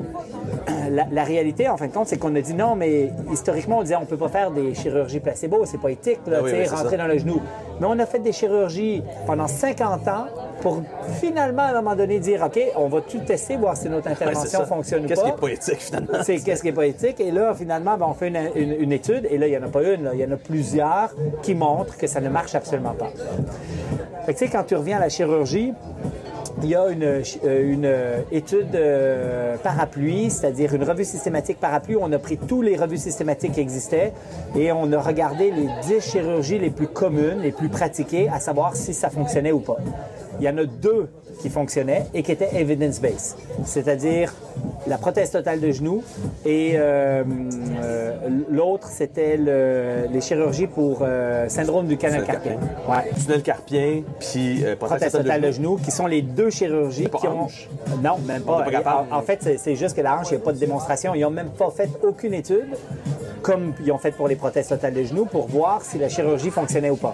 la réalité, en fin de compte, c'est qu'on a dit non, mais historiquement, on disait on ne peut pas faire des chirurgies placebo, c'est pas éthique, là, rentrer dans le genou. Mais on a fait des chirurgies pendant 50 ans pour finalement, à un moment donné, dire OK, on va tout tester, voir si notre intervention fonctionne ou pas. Qu'est-ce qui est pas éthique, finalement? C'est qu'est-ce qui n'est pas éthique. Et là, finalement, on fait une étude, et là, il n'y en a pas une, là, il y en a plusieurs qui montrent que ça ne marche absolument pas. Fait que, tu sais, quand tu reviens à la chirurgie, il y a une étude parapluie, c'est-à-dire une revue systématique parapluie où on a pris tous les revues systématiques qui existaient et on a regardé les 10 chirurgies les plus communes, les plus pratiquées, à savoir si ça fonctionnait ou pas. Il y en a 2 qui fonctionnaient et qui étaient evidence-based, c'est-à-dire la prothèse totale de genou et l'autre, c'était les chirurgies pour syndrome du canal carpien. Ouais. Tunnel carpien, puis prothèse totale de genou, qui sont les 2 chirurgies qui ont... Non, même pas. En fait, c'est juste que la hanche, il n'y a pas de démonstration. Ils n'ont même pas fait aucune étude, comme ils ont fait pour les prothèses totales de genou, pour voir si la chirurgie fonctionnait ou pas.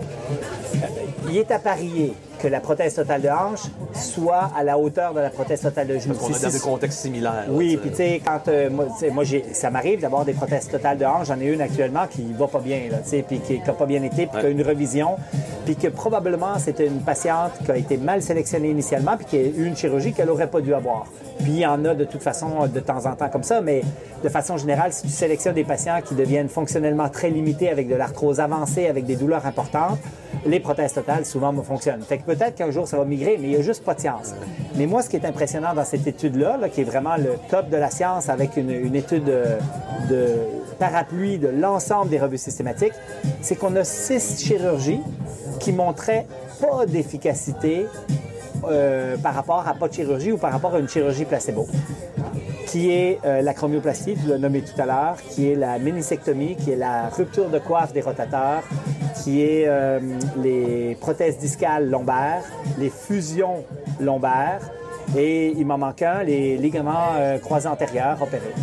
Il est à parier que la prothèse totale de hanche soit à la hauteur de la prothèse totale de genou. Parce qu'on est dans des contextes similaires. Oui, puis tu sais, quand moi ça m'arrive d'avoir des prothèses totales de hanche, j'en ai une actuellement qui va pas bien, là, tu sais, puis qui n'a pas bien été, puis qui a une revision, puis que probablement c'était une patiente qui a été mal sélectionnée initialement, puis qui a eu une chirurgie qu'elle n'aurait pas dû avoir. Puis il y en a de toute façon de temps en temps comme ça, mais de façon générale, si tu sélectionnes des patients qui deviennent fonctionnellement très limités avec de l'arthrose avancée, avec des douleurs importantes, les prothèses totales souvent fonctionnent. Fait que peut-être qu'un jour ça va migrer, mais il n'y a juste pas de science. Mais moi, ce qui est impressionnant dans cette étude-là, qui est vraiment le top de la science avec une étude de parapluie de l'ensemble des revues systématiques, c'est qu'on a 6 chirurgies qui montraient pas d'efficacité par rapport à pas de chirurgie ou par rapport à une chirurgie placebo, qui est la chromioplastie, tu l'as nommé tout à l'heure, qui est la ménisectomie, qui est la rupture de coiffe des rotateurs, qui est les prothèses discales lombaires, les fusions lombaires, et il m'en manque un, les ligaments croisés antérieurs opérés.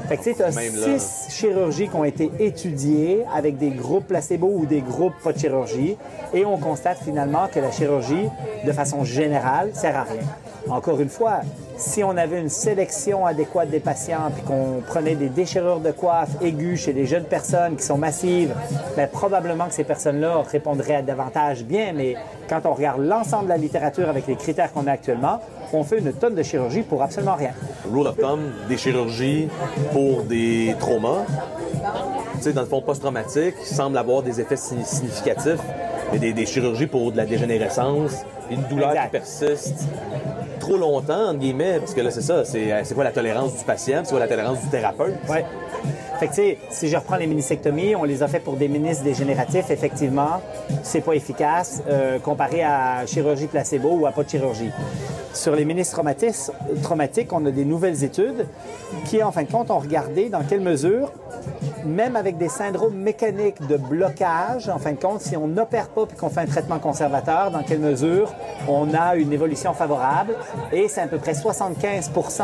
Fait que tu sais, tu as 6 chirurgies qui ont été étudiées avec des groupes placebo ou des groupes pas de chirurgie, et on constate finalement que la chirurgie, de façon générale, sert à rien. Encore une fois, si on avait une sélection adéquate des patients puis qu'on prenait des déchirures de coiffe aiguës chez des jeunes personnes qui sont massives, bien, probablement que ces personnes-là répondraient à davantage bien, mais quand on regarde l'ensemble de la littérature avec les critères qu'on a actuellement, on fait une tonne de chirurgie pour absolument rien. Rule of thumb, des chirurgies pour des traumas. tu sais, dans le fond post-traumatique, semble avoir des effets significatifs, mais des chirurgies pour de la dégénérescence, une douleur qui persiste trop longtemps, entre guillemets, parce que là, c'est ça, c'est quoi la tolérance du patient, c'est quoi la tolérance du thérapeute? Oui. Fait que, tu sais, si je reprends les ménisectomies, on les a fait pour des ménisques dégénératifs, effectivement, c'est pas efficace comparé à chirurgie placebo ou à pas de chirurgie. Sur les ménisques traumatiques, on a des nouvelles études qui, en fin de compte, ont regardé dans quelle mesure, même avec des syndromes mécaniques de blocage, en fin de compte, si on n'opère pas puis qu'on fait un traitement conservateur, dans quelle mesure on a une évolution favorable. Et c'est à peu près 75%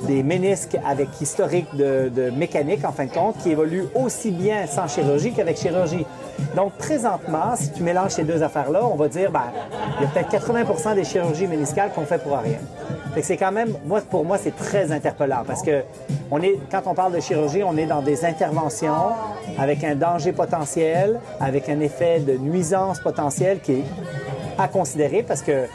des ménisques avec historique de mécanique, en fin de compte, qui évoluent aussi bien sans chirurgie qu'avec chirurgie. Donc, présentement, si tu mélanges ces deux affaires-là, on va dire, il y a peut-être 80% des chirurgies méniscales qu'on fait pour rien. Fait que c'est quand même, pour moi, c'est très interpellant parce que quand on parle de chirurgie, on est dans des interventions avec un danger potentiel, avec un effet de nuisance potentielle qui est à considérer parce que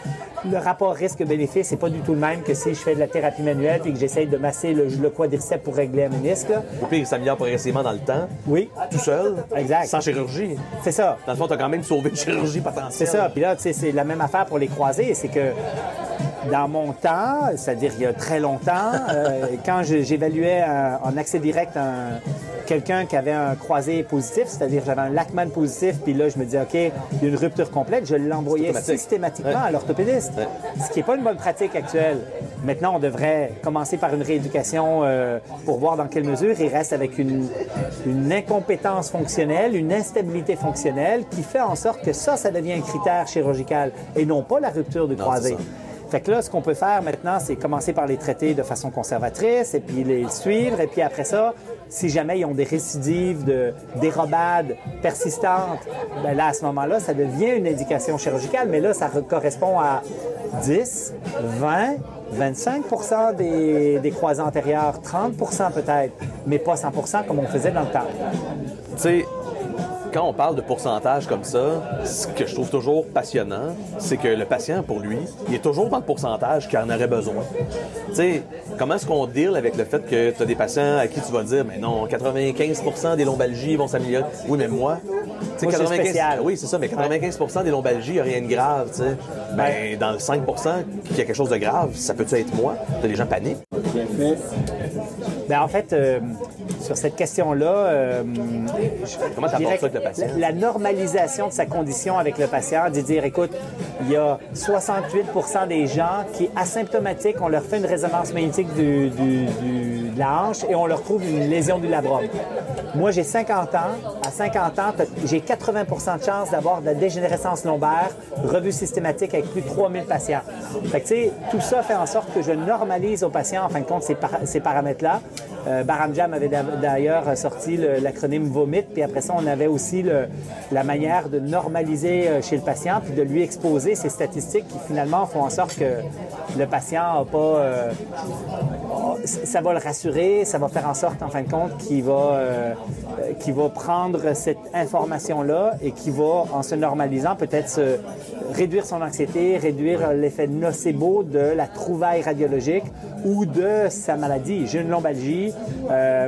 le rapport risque-bénéfice n'est pas du tout le même que si je fais de la thérapie manuelle et que j'essaye de masser le quadriceps pour régler un ménisque. Au pire, ça s'améliore progressivement dans le temps. Oui. Tout seul. Exact. Sans chirurgie. C'est ça. Dans le fond, tu as quand même sauvé une chirurgie potentielle. C'est ça. Puis là, tu sais, c'est la même affaire pour les croisés. C'est que dans mon temps, c'est-à-dire il y a très longtemps, quand j'évaluais en accès direct quelqu'un qui avait un croisé positif, c'est-à-dire j'avais un Lachman positif, puis là, je me disais, OK, il y a une rupture complète, je l'envoyais systématiquement à l'orthopédiste, ce qui n'est pas une bonne pratique actuelle. Maintenant, on devrait commencer par une rééducation pour voir dans quelle mesure il reste avec une incompétence fonctionnelle, une instabilité fonctionnelle qui fait en sorte que ça devient un critère chirurgical et non pas la rupture du croisé. Fait que là, ce qu'on peut faire maintenant, c'est commencer par les traiter de façon conservatrice et puis les suivre. Et puis après ça, si jamais ils ont des récidives de dérobade persistante, bien là, à ce moment-là, ça devient une indication chirurgicale. Mais là, ça correspond à 10, 20, 25% des croisés antérieurs, 30% peut-être, mais pas 100% comme on faisait dans le temps. Tu sais, quand on parle de pourcentage comme ça, ce que je trouve toujours passionnant, c'est que le patient, pour lui, il est toujours dans le pourcentage qu'il en aurait besoin. Tu sais, comment est-ce qu'on deal avec le fait que tu as des patients à qui tu vas dire, mais non, 95% des lombalgies vont s'améliorer. Oui, mais moi, tu sais, 95%. Oui, c'est ça, mais 95% des lombalgies, il n'y a rien de grave, tu sais. Ben, dans le 5% qu'il y a quelque chose de grave, ça peut-tu être moi? Les gens paniquent. Bien fait. Ben, en fait, sur cette question-là, comment tu abordes ça avec le patient? La normalisation de sa condition avec le patient, de dire, écoute, il y a 68% des gens qui, asymptomatiques, on leur fait une résonance magnétique de la hanche et on leur trouve une lésion du labrum. Moi, j'ai 50 ans. À 50 ans, j'ai 80% de chance d'avoir de la dégénérescence lombaire revue systématique avec plus de 3000 patients. Fait que, tu sais, tout ça fait en sorte que je normalise aux patients, en fin de compte, ces paramètres-là. Baramjam avait d'ailleurs sorti l'acronyme VOMIT, puis après ça, on avait aussi la manière de normaliser chez le patient, puis de lui exposer ces statistiques qui finalement font en sorte que le patient n'a pas... ça va le rassurer, ça va faire en sorte, en fin de compte, qu'il va prendre cette information-là et qu'il va, en se normalisant, peut-être réduire son anxiété, réduire l'effet nocebo de la trouvaille radiologique ou de sa maladie. J'ai une lombalgie.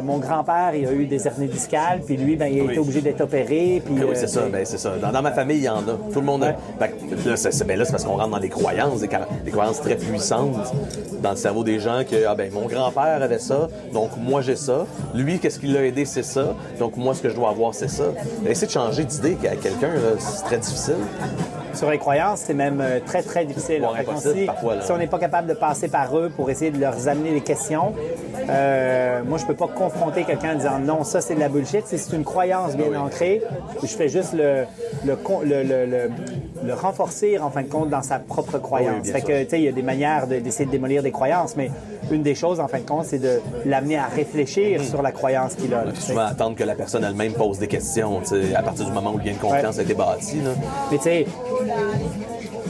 Mon grand-père, il a eu des hernies discales, puis lui, ben, il a été obligé d'être opéré. Puis, oui, c'est ça. Ben, c'est ça. Dans ma famille, il y en a. Tout le monde a. Ben, là, c'est parce qu'on rentre dans des croyances, des croyances très puissantes dans le cerveau des gens que ben, mon grand-père avait ça, donc moi j'ai ça. Lui, qu'est-ce qui l'a aidé, c'est ça. Donc moi, ce que je dois avoir, c'est ça. Essayer de changer d'idée à quelqu'un, c'est très difficile. Sur les croyances, c'est même très, très difficile. Bon, impossible, parfois, si on n'est pas capable de passer par eux pour essayer de leur amener des questions, moi, je peux pas confronter quelqu'un en disant non, ça, c'est de la bullshit. Si c'est une croyance bien ancrée, je fais juste le renforcer, en fin de compte, dans sa propre croyance. Oui, fait que, tu sais, il y a des manières d'essayer de démolir des croyances, mais une des choses, en fin de compte, c'est de l'amener à réfléchir sur la croyance qu'il a. Souvent attendre que la personne elle-même pose des questions, à partir du moment où le lien de confiance a été bâti. Là. Mais tu sais,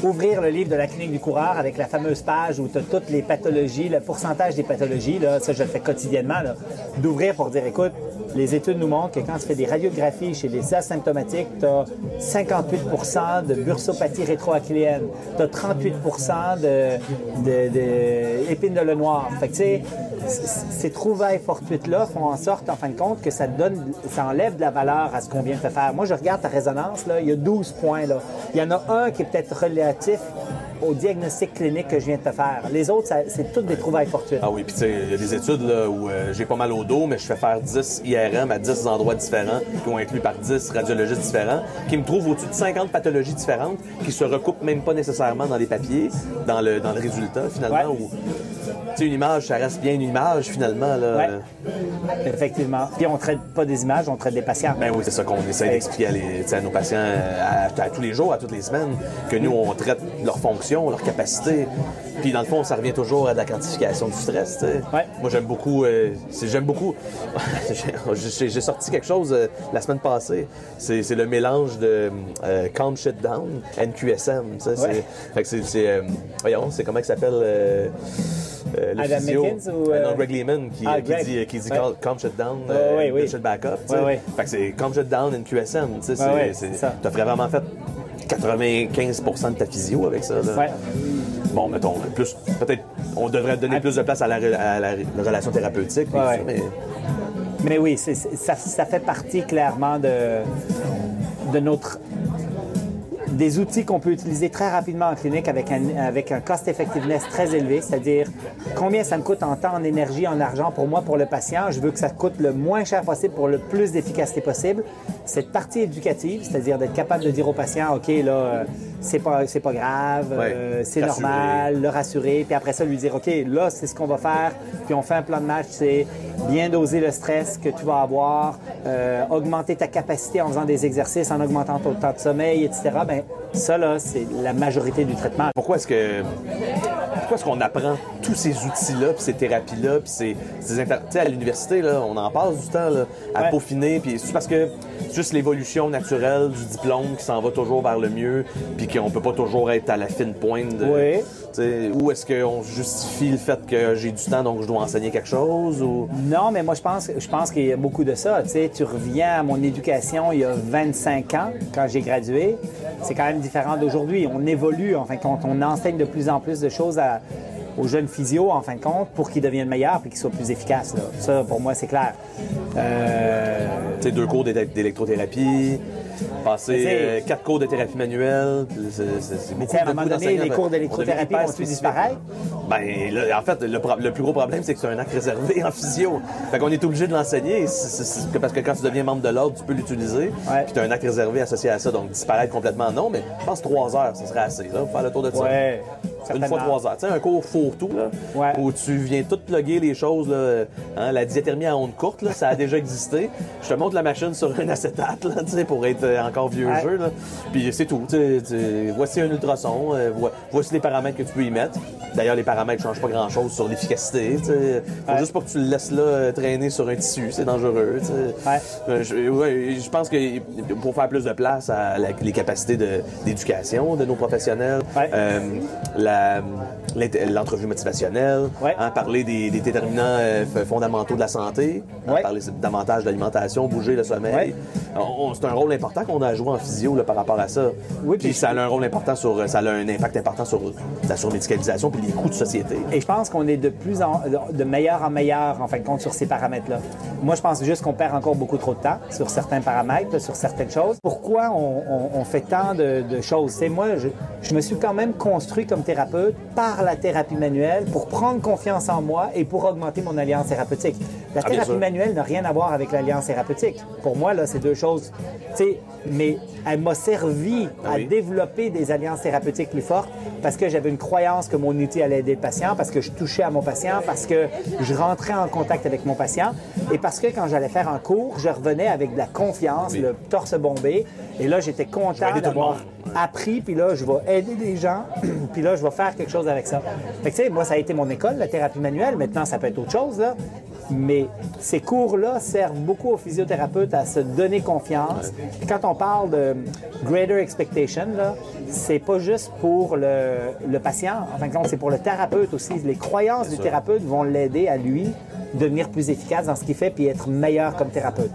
ouvrir le livre de la clinique du coureur avec la fameuse page où tu as toutes les pathologies, le pourcentage des pathologies, là, ça je le fais quotidiennement, là, d'ouvrir pour dire, écoute, les études nous montrent que quand tu fais des radiographies chez les asymptomatiques, tu as 58% de bursopathie rétroacléenne, tu as 38% d'épine de le noir. Fait que tu sais, ces trouvailles fortuites-là font en sorte, en fin de compte, que ça enlève de la valeur à ce qu'on vient de te faire. Moi, je regarde ta résonance, là, il y a 12 points. Là. Il y en a un qui est peut-être relatif au diagnostic clinique que je viens de te faire. Les autres, c'est toutes des trouvailles fortuites. Ah oui, puis tu sais, il y a des études là, où j'ai pas mal au dos, mais je fais faire 10 IRM à 10 endroits différents, qui ont inclus par 10 radiologistes différents, qui me trouvent au-dessus de 50 pathologies différentes, qui se recoupent même pas nécessairement dans les papiers, dans le résultat, finalement. Où, tu sais, une image, ça reste bien une image, finalement. Là. Ouais. Effectivement. Puis on traite pas des images, on traite des patients. Ben oui, c'est ça qu'on essaie d'expliquer à nos patients à tous les jours, à toutes les semaines, que nous, on traite leur fonction, leur capacité. Puis dans le fond, ça revient toujours à de la quantification du stress. T'sais. Ouais. Moi, j'aime beaucoup. J'ai sorti quelque chose la semaine passée. C'est le mélange de Calm Shit Down, NQSM. Ouais. Fait que voyons, c'est comment il s'appelle le Adam physio. Mickens ou... Non, Greg Lehman qui dit Calm Shit Down, Shit Back Up. Fait que c'est Calm Shit Down, NQSM. T'as vraiment fait 95% de ta physio avec ça. Là. Ouais. Bon, mettons, peut-être on devrait donner plus de place à la relation thérapeutique. Ouais. Mais oui, ça fait partie clairement de notre... des outils qu'on peut utiliser très rapidement en clinique avec un cost effectiveness très élevé, c'est-à-dire combien ça me coûte en temps, en énergie, en argent pour moi, pour le patient. Je veux que ça coûte le moins cher possible pour le plus d'efficacité possible. Cette partie éducative, c'est-à-dire d'être capable de dire au patient, OK, là, c'est pas grave, c'est normal, le rassurer, puis après ça, lui dire, OK, là, c'est ce qu'on va faire, puis on fait un plan de match, c'est bien doser le stress que tu vas avoir, augmenter ta capacité en faisant des exercices, en augmentant ton temps de sommeil, etc. Bien, ça, là, c'est la majorité du traitement. Pourquoi est-ce qu'on apprend tous ces outils-là, puis ces thérapies-là, puis tu sais, à l'université, là, on en passe du temps là, à peaufiner, puis c'est parce que c'est juste l'évolution naturelle du diplôme qui s'en va toujours vers le mieux, puis qu'on peut pas toujours être à la fine pointe de... Ou est-ce qu'on justifie le fait que j'ai du temps, donc je dois enseigner quelque chose? Ou... Non, mais moi, je pense qu'il y a beaucoup de ça. Tu sais, tu reviens à mon éducation il y a 25 ans, quand j'ai gradué. C'est quand même différent d'aujourd'hui. On évolue, en fin de compte. On enseigne de plus en plus de choses aux jeunes physios, en fin de compte, pour qu'ils deviennent meilleurs et qu'ils soient plus efficaces. Là. Ça, pour moi, c'est clair. Tu sais, 2 cours d'électrothérapie, passer 4 cours de thérapie manuelle. C'est beaucoup, à un moment donné, les cours d'électrothérapie vont-tu disparaître? Ben, là, en fait, le plus gros problème, c'est que c'est un acte réservé en physio. Fait qu'on est obligé de l'enseigner parce que quand tu deviens membre de l'ordre, tu peux l'utiliser. Puis tu as un acte réservé associé à ça. Donc, disparaître complètement, non. Mais je pense 3 heures, ça serait assez là, pour faire le tour de ça. Ouais. Une fois 3 heures. Tu sais, un cours fourre-tout, là, où tu viens tout plugger les choses, là, hein, la diathermie à onde courte, là, ça a déjà existé. Je te montre la machine sur un acétate, là, tu sais, pour être encore vieux jeu, là. Puis c'est tout. Voici un ultrason, voici les paramètres que tu peux y mettre. D'ailleurs, les paramètres ne changent pas grand-chose sur l'efficacité. Faut juste pas que tu le laisses là traîner sur un tissu, c'est dangereux. Je pense que pour faire plus de place à les capacités d'éducation de nos professionnels, l'entrevue motivationnelle, parler des déterminants fondamentaux de la santé, parler davantage d'alimentation, bouger, le sommeil. C'est un rôle important qu'on a à jouer en physio là, par rapport à ça. Puis ça a un rôle important ça a un impact important sur la surmédicalisation puis les coûts de société. Et je pense qu'on est de meilleur en meilleur, en fin de compte, sur ces paramètres-là. Moi, je pense juste qu'on perd encore beaucoup trop de temps sur certains paramètres, sur certaines choses. Pourquoi on fait tant de choses? C'est moi, je me suis quand même construit comme thérapeute par la thérapie manuelle pour prendre confiance en moi et pour augmenter mon alliance thérapeutique. La thérapie manuelle n'a rien à voir avec l'alliance thérapeutique. Pour moi, là, c'est 2 choses. Mais elle m'a servi à développer des alliances thérapeutiques plus fortes parce que j'avais une croyance que mon outil allait aider le patient, parce que je touchais à mon patient, parce que je rentrais en contact avec mon patient et parce que quand j'allais faire un cours, je revenais avec de la confiance, le torse bombé. Et là, j'étais content d'avoir appris, puis là, je vais aider des gens, puis là, je vais faire quelque chose avec ça. Fait que, tu sais, moi, ça a été mon école, la thérapie manuelle. Maintenant, ça peut être autre chose, là. Mais ces cours-là servent beaucoup aux physiothérapeutes à se donner confiance. Puis quand on parle de greater expectation, là, c'est pas juste pour le patient. En fin de compte, c'est pour le thérapeute aussi. Les croyances du thérapeute vont l'aider à lui devenir plus efficace dans ce qu'il fait puis être meilleur comme thérapeute.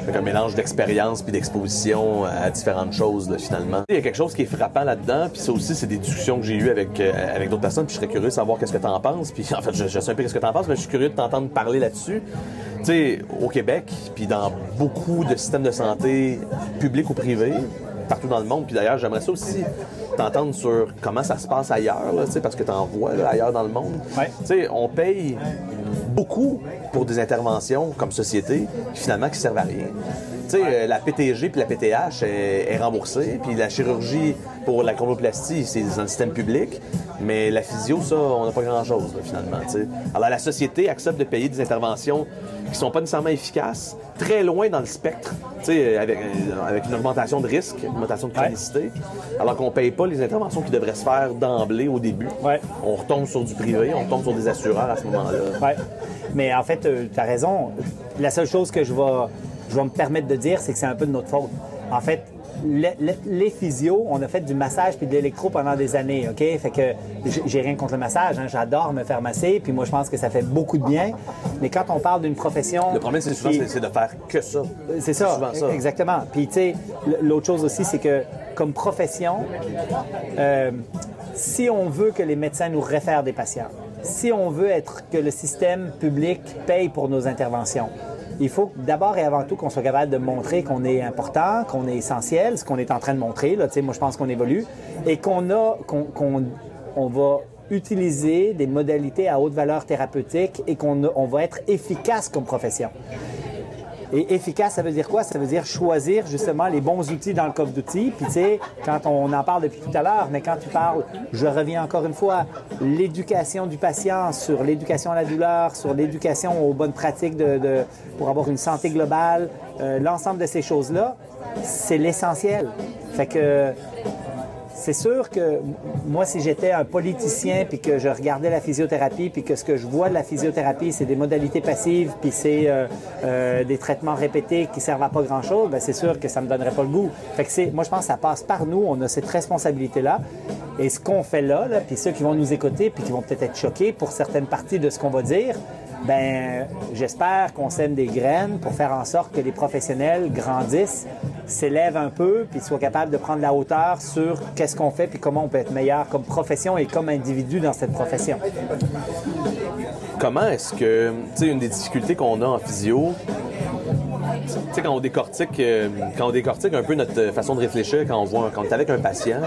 avec un mélange d'expérience puis d'exposition à différentes choses, là, finalement. Il y a quelque chose qui est frappant là-dedans, puis ça aussi, c'est des discussions que j'ai eues avec d'autres personnes, puis je serais curieux de savoir qu'est-ce que tu en penses. Puis en fait, je sais un peu qu'est-ce que tu en penses, mais je suis curieux de t'entendre parler là-dessus. Tu sais, au Québec, puis dans beaucoup de systèmes de santé, publics ou privés, partout dans le monde, puis d'ailleurs, j'aimerais ça aussi t'entendre sur comment ça se passe ailleurs, là, parce que tu en vois là, ailleurs dans le monde. Ouais. Tu sais, on paye beaucoup pour des interventions comme société, finalement, qui servent à rien. Tu sais, la PTG puis la PTH est remboursée, puis la chirurgie pour la chronoplastie, c'est dans le système public, mais la physio, ça, on n'a pas grand-chose, là, finalement. T'sais. Alors, la société accepte de payer des interventions qui sont pas nécessairement efficaces, très loin dans le spectre, avec une augmentation de risque, une augmentation de chronicité, alors qu'on paye pas les interventions qui devraient se faire d'emblée au début. Ouais. On retombe sur du privé, on retombe sur des assureurs à ce moment-là. Ouais. Mais en fait, tu as raison. La seule chose que je vais me permettre de dire, c'est que c'est un peu de notre faute. En fait, les physios, on a fait du massage puis de l'électro pendant des années, OK? Fait que j'ai rien contre le massage, hein? J'adore me faire masser, puis moi, je pense que ça fait beaucoup de bien. Mais quand on parle d'une profession... Le problème, c'est souvent, c'est de faire que ça. C'est ça, exactement. Puis, tu sais, l'autre chose aussi, c'est que comme profession, si on veut que les médecins nous réfèrent des patients, si on veut que le système public paye pour nos interventions, il faut d'abord et avant tout qu'on soit capable de montrer qu'on est important, qu'on est essentiel, ce qu'on est en train de montrer. Là, moi, je pense qu'on évolue et qu'on va utiliser des modalités à haute valeur thérapeutique et qu'on va être efficace comme profession. Et efficace, ça veut dire quoi? Ça veut dire choisir justement les bons outils dans le coffre d'outils. Puis tu sais, quand on en parle depuis tout à l'heure, mais quand tu parles, je reviens encore une fois, l'éducation du patient sur l'éducation à la douleur, sur l'éducation aux bonnes pratiques pour avoir une santé globale, l'ensemble de ces choses-là, c'est l'essentiel. Fait que c'est sûr que moi, si j'étais un politicien puis que je regardais la physiothérapie puis que ce que je vois de la physiothérapie, c'est des modalités passives puis c'est des traitements répétés qui servent à pas grand-chose, bien, c'est sûr que ça me donnerait pas le goût. Fait que moi, je pense que ça passe par nous. On a cette responsabilité-là. Et ce qu'on fait là, puis ceux qui vont nous écouter puis qui vont peut-être être choqués pour certaines parties de ce qu'on va dire, ben j'espère qu'on sème des graines pour faire en sorte que les professionnels grandissent, s'élèvent un peu, puis soient capables de prendre la hauteur sur qu'est-ce qu'on fait, puis comment on peut être meilleur comme profession et comme individu dans cette profession. Comment est-ce que, tu sais, une des difficultés qu'on a en physio, tu sais, quand on décortique un peu notre façon de réfléchir, quand on est avec un patient,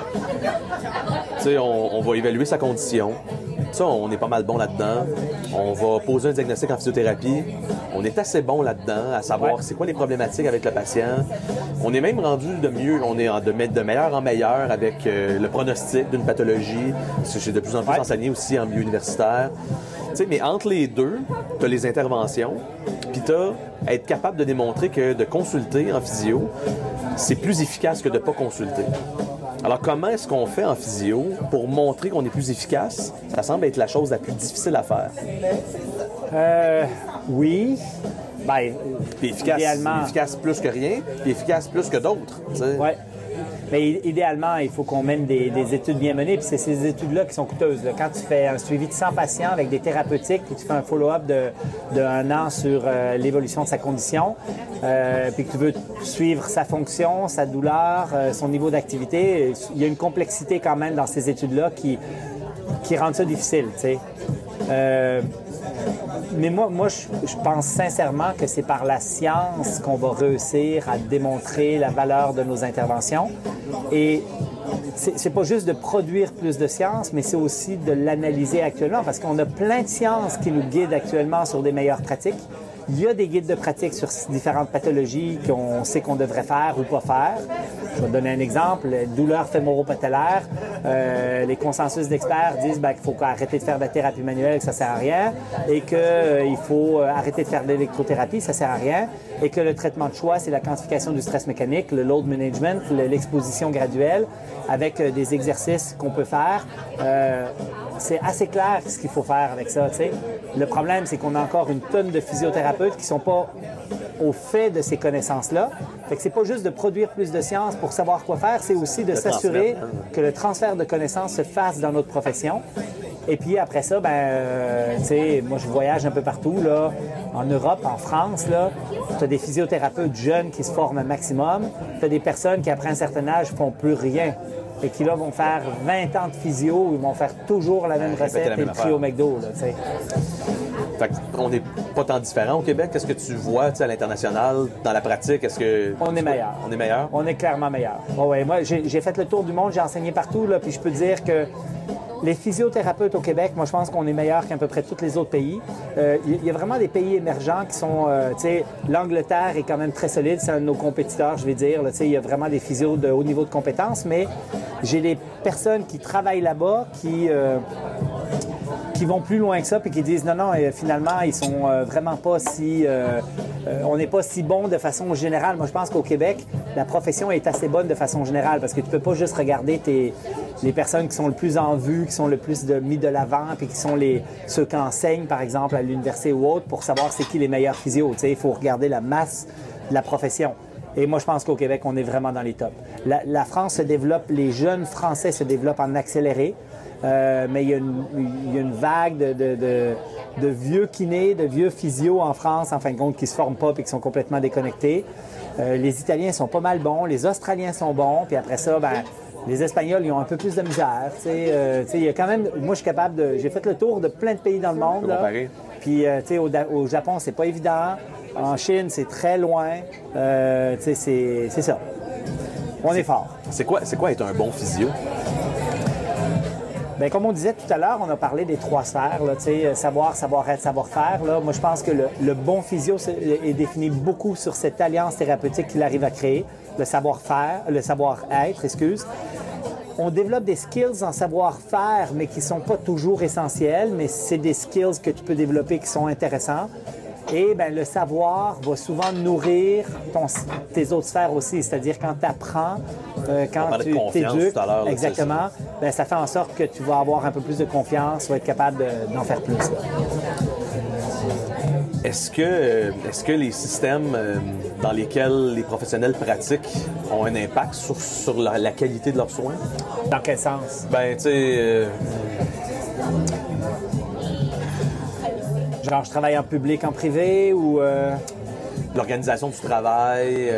tu sais, on va évaluer sa condition. Ça, on est pas mal bon là-dedans. On va poser un diagnostic en physiothérapie. On est assez bon là-dedans, à savoir c'est quoi les problématiques avec le patient. On est même rendu de mieux, on est de meilleur en meilleur avec le pronostic d'une pathologie. J'ai de plus en plus enseigné aussi en milieu universitaire. Tu sais, mais entre les deux, tu as les interventions, puis tu as être capable de démontrer que de consulter en physio, c'est plus efficace que de ne pas consulter. Alors, comment est-ce qu'on fait en physio pour montrer qu'on est plus efficace? Ça semble être la chose la plus difficile à faire. Oui. Ben, puis efficace plus que rien, puis efficace plus que d'autres. Oui. Mais idéalement, il faut qu'on mène des études bien menées, puis c'est ces études-là qui sont coûteuses. Là. Quand tu fais un suivi de 100 patients avec des thérapeutiques, puis tu fais un follow-up de 1 an sur l'évolution de sa condition, puis que tu veux suivre sa fonction, sa douleur, son niveau d'activité, il y a une complexité quand même dans ces études-là qui rendent ça difficile, tu sais. Mais moi, je pense sincèrement que c'est par la science qu'on va réussir à démontrer la valeur de nos interventions. Et c'est pas juste de produire plus de science, mais c'est aussi de l'analyser actuellement, parce qu'on a plein de sciences qui nous guident actuellement sur des meilleures pratiques. Il y a des guides de pratique sur différentes pathologies qu'on sait qu'on devrait faire ou pas faire. Je vais te donner un exemple. Douleur fémoro-patellaire. Les consensus d'experts disent qu'il faut arrêter de faire de la thérapie manuelle, que ça sert à rien, et qu'il faut arrêter de faire de l'électrothérapie, ça sert à rien, et que le traitement de choix, c'est la quantification du stress mécanique, le load management, l'exposition graduelle, avec des exercices qu'on peut faire. C'est assez clair ce qu'il faut faire avec ça, tu sais. Le problème, c'est qu'on a encore une tonne de physiothérapeutes qui sont pas au fait de ces connaissances-là. Fait que c'est pas juste de produire plus de sciences pour savoir quoi faire, c'est aussi de s'assurer que le transfert de connaissances se fasse dans notre profession. Et puis après ça, tu sais, moi je voyage un peu partout, là, en Europe, en France, là. Tu as des physiothérapeutes jeunes qui se forment un maximum. Tu as des personnes qui, après un certain âge, font plus rien et qui, là, vont faire 20 ans de physio, ils vont faire toujours la même recette et le prix au McDo, là, tu sais. Fait qu'on n'est pas tant différent au Québec. Qu'est-ce que tu vois à l'international, dans la pratique? Est-ce que... On est meilleur. On est meilleur? On est clairement meilleur. Ouais, moi, j'ai fait le tour du monde, j'ai enseigné partout, là, puis je peux dire que les physiothérapeutes au Québec, moi, je pense qu'on est meilleur qu'à peu près tous les autres pays. Il y a vraiment des pays émergents qui sont... tu sais, l'Angleterre est quand même très solide, c'est un de nos compétiteurs, je vais dire. Tu sais, il y a vraiment des physios de haut niveau de compétences, mais j'ai des personnes qui travaillent là-bas qui vont plus loin que ça puis qui disent non, finalement, ils sont vraiment pas si... on n'est pas si bon de façon générale. Moi, je pense qu'au Québec, la profession est assez bonne de façon générale parce que tu peux pas juste regarder les personnes qui sont le plus en vue, qui sont le plus mis de l'avant puis qui sont ceux qui enseignent, par exemple, à l'université ou autre pour savoir c'est qui les meilleurs physios. Tu sais, il faut regarder la masse de la profession. Et moi, je pense qu'au Québec, on est vraiment dans les tops. La France se développe, les jeunes Français se développent en accéléré. Mais il y a une vague de vieux kinés, de vieux physios en France, en fin de compte, qui se forment pas et qui sont complètement déconnectés. Les Italiens sont pas mal bons, les Australiens sont bons, puis après ça, les Espagnols, ils ont un peu plus de misère. Il y a quand même... Moi, je suis capable de... J'ai fait le tour de plein de pays dans le monde. Là. Puis, au Japon, c'est pas évident. En Chine, c'est très loin. C'est ça. On est fort. C'est quoi être un bon physio? Bien, comme on disait tout à l'heure, on a parlé des 3 sphères, là, savoir, savoir-être, savoir-faire. Là. Moi, je pense que le bon physio est défini beaucoup sur cette alliance thérapeutique qu'il arrive à créer, le savoir-faire, le savoir-être, On développe des skills en savoir-faire, mais qui ne sont pas toujours essentiels, mais c'est des skills que tu peux développer qui sont intéressants. Et bien, le savoir va souvent nourrir tes autres sphères aussi, c'est-à-dire quand tu apprends, quand tu t'éduques, exactement, bien, ça fait en sorte que tu vas avoir un peu plus de confiance, tu vas être capable d'en faire plus. Est-ce que les systèmes dans lesquels les professionnels pratiquent ont un impact sur la qualité de leurs soins? Dans quel sens? Ben, tu sais... Genre, je travaille en public, en privé ou... L'organisation du travail.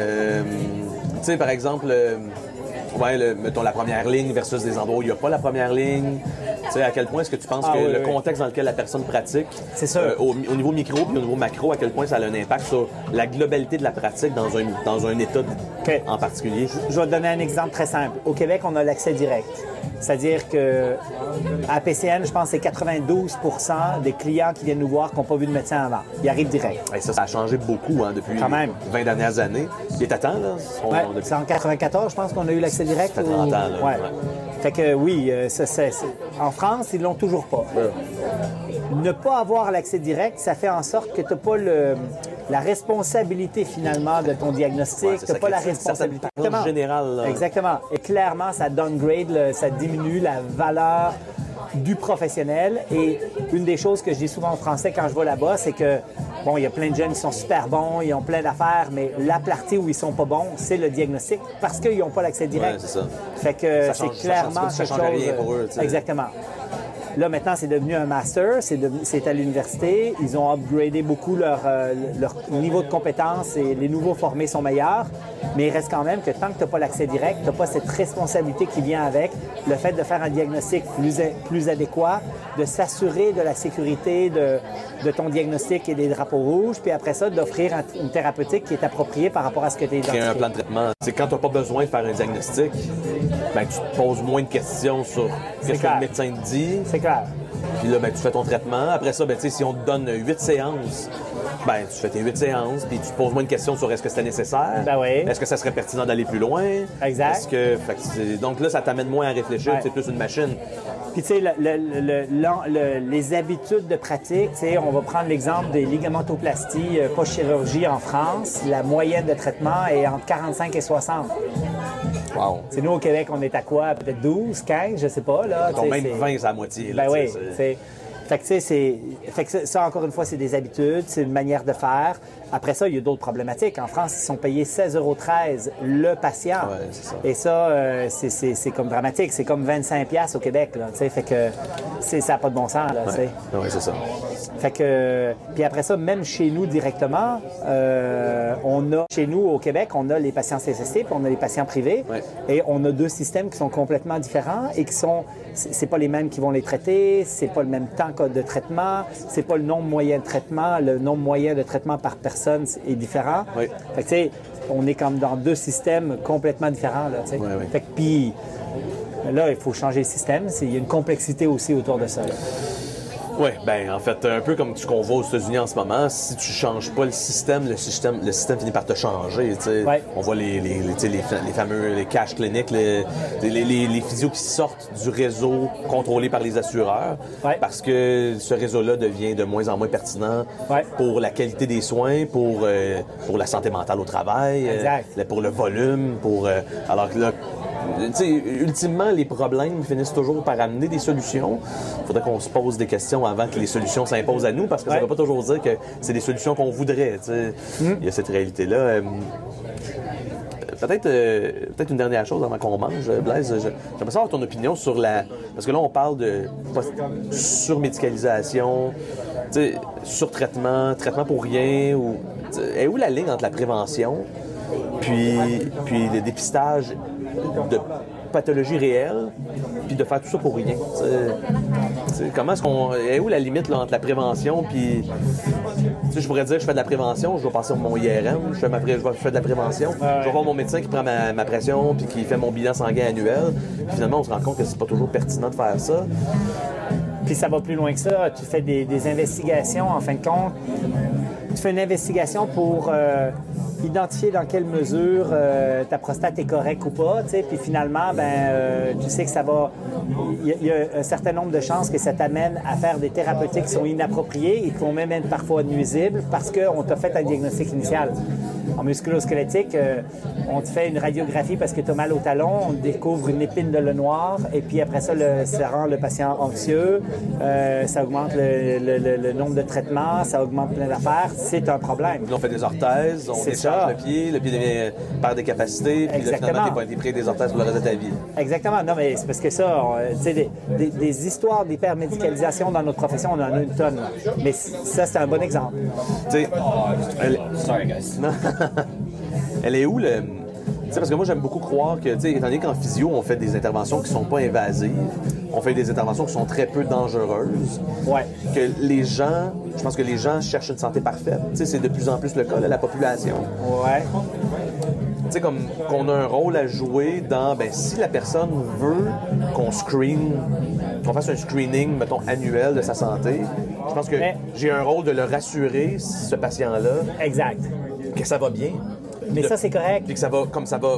Tu sais, par exemple, mettons la première ligne versus des endroits où il n'y a pas la première ligne. Tu sais, à quel point est-ce que tu penses que le contexte dans lequel la personne pratique, c'est ça. Au niveau micro puis au niveau macro, à quel point ça a un impact sur la globalité de la pratique dans un état en particulier? Je vais te donner un exemple très simple. Au Québec, on a l'accès direct. C'est-à-dire que à PCN, je pense que c'est 92 % des clients qui viennent nous voir qui n'ont pas vu de médecin avant. Ils arrivent direct. Et ça a changé beaucoup depuis les 20 dernières années. Il est à temps, là? C'est en 94, je pense qu'on a eu l'accès direct. Ça fait 30 ans, là. Ouais. Fait que oui, en France, ils ne l'ont toujours pas. Ne pas avoir l'accès direct, ça fait en sorte que tu n'as pas la responsabilité finalement de ton diagnostic. Tu n'as pas la responsabilité générale. Exactement. Et clairement, ça downgrade, ça diminue la valeur du professionnel. Et une des choses que je dis souvent en français quand je vais là-bas, c'est que, bon, il y a plein de jeunes qui sont super bons, ils ont plein d'affaires, mais la partie où ils sont pas bons, c'est le diagnostic parce qu'ils n'ont pas l'accès direct. Ouais, c'est ça. Fait que c'est clairement ça change rien pour eux. T'sais. Exactement. Là, maintenant, c'est devenu un master, c'est à l'université. Ils ont upgradé beaucoup leur niveau de compétences et les nouveaux formés sont meilleurs. Mais il reste quand même que tant que tu n'as pas l'accès direct, tu n'as pas cette responsabilité qui vient avec le fait de faire un diagnostic plus adéquat, de s'assurer de la sécurité de ton diagnostic et des drapeaux rouges, puis après ça, d'offrir une thérapeutique qui est appropriée par rapport à ce que tu as identifié. Créer un plan de traitement. C'est quand tu n'as pas besoin de faire un diagnostic, ben, tu te poses moins de questions sur ce que le médecin te dit. C'est clair. Puis là, ben, tu fais ton traitement. Après ça, ben, si on te donne 8 séances, ben, tu fais tes 8 séances, puis tu te poses moins de questions sur est-ce que c'était nécessaire. Ben oui. Est-ce que ça serait pertinent d'aller plus loin? Exact. Donc là, ça t'amène moins à réfléchir, c'est plus une machine. Puis, tu sais, les habitudes de pratique, tu sais, on va prendre l'exemple des ligamentoplasties post-chirurgie en France. La moyenne de traitement est entre 45 et 60. Wow. C'est nous, au Québec, on est à quoi? Peut-être 12, 15, je sais pas, là. Donc même 20, c'est à moitié. Là, ben oui, Fait que, tu sais, ça, encore une fois, c'est des habitudes, c'est une manière de faire. Après ça, il y a d'autres problématiques. En France, ils sont payés 16,13 € le patient. Ouais, c'est ça. Et ça, c'est comme dramatique. C'est comme 25$ au Québec, là, tu sais. Fait que ça n'a pas de bon sens, là, tu sais. Oui, c'est ça. Fait que, puis après ça, même chez nous directement, chez nous au Québec, on a les patients CSST, puis on a les patients privés. Ouais. Et on a deux systèmes qui sont complètement différents et c'est pas les mêmes qui vont les traiter, c'est pas le même temps de traitement, c'est pas le nombre moyen de traitement, le nombre moyen de traitement par personne est différent. Oui. Fait que, tu sais, on est comme dans deux systèmes complètement différents, là, tu sais. Oui. Fait que, puis là, il faut changer le système. Il y a une complexité aussi autour de ça, là. Oui, bien, en fait, un peu comme ce qu'on voit aux États-Unis en ce moment, si tu changes pas le système finit par te changer. Ouais. On voit les fameux cash cliniques, les physios qui sortent du réseau contrôlé par les assureurs, Ouais. parce que ce réseau-là devient de moins en moins pertinent Ouais. pour la qualité des soins, pour la santé mentale au travail, pour le volume, alors que là, ultimement, les problèmes finissent toujours par amener des solutions. Il faudrait qu'on se pose des questions avant que les solutions s'imposent à nous, parce que ça ne veut pas toujours dire que c'est des solutions qu'on voudrait. Il y a cette réalité-là. Peut-être une dernière chose avant qu'on mange, Blaise. J'aimerais savoir ton opinion sur parce que là, on parle de surmédicalisation, surtraitement, traitement pour rien. Est où la ligne entre la prévention puis le dépistage de pathologie réelle, puis de faire tout ça pour rien? Comment est-ce est où la limite là, entre la prévention puis... je pourrais dire je fais de la prévention, je vais passer sur mon IRM, je fais de la prévention, je vais voir mon médecin qui prend ma pression puis qui fait mon bilan sanguin annuel. Puis finalement, on se rend compte que c'est pas toujours pertinent de faire ça. Puis ça va plus loin que ça. Tu fais des investigations, en fin de compte. Tu fais une investigation pour identifier dans quelle mesure ta prostate est correcte ou pas, tu sais. Puis finalement, tu sais que ça va... Il y a un certain nombre de chances que ça t'amène à faire des thérapeutiques qui sont inappropriées et qui vont même être parfois nuisibles parce qu'on t'a fait un diagnostic initial. En musculo-squelettique, on te fait une radiographie parce que tu as mal au talon, on découvre une épine de le noir et puis après ça, ça rend le patient anxieux, ça augmente le nombre de traitements, ça augmente plein d'affaires. C'est un problème. On fait des orthèses, on décharge le pied perd des capacités, puis là, finalement, t'es pris des orthèses pour le reste de ta vie. Exactement. Non, mais c'est parce que ça, tu sais, des histoires d'hypermédicalisation dans notre profession, on en a une tonne. Là. Mais ça, c'est un bon exemple. Tu sais, Sorry, guys. elle est où le... Tu sais, parce que moi, j'aime beaucoup croire que, tu sais, étant donné qu'en physio, on fait des interventions qui sont pas invasives, on fait des interventions qui sont très peu dangereuses, Ouais. que je pense que les gens cherchent une santé parfaite. Tu sais, c'est de plus en plus le cas, là, la population. Ouais. Tu sais, comme qu'on a un rôle à jouer dans, si la personne veut qu'on fasse un screening, mettons, annuel de sa santé, je pense que j'ai un rôle de le rassurer, ce patient-là, Exact. que ça va bien. Mais ça, c'est correct. Puis que ça va,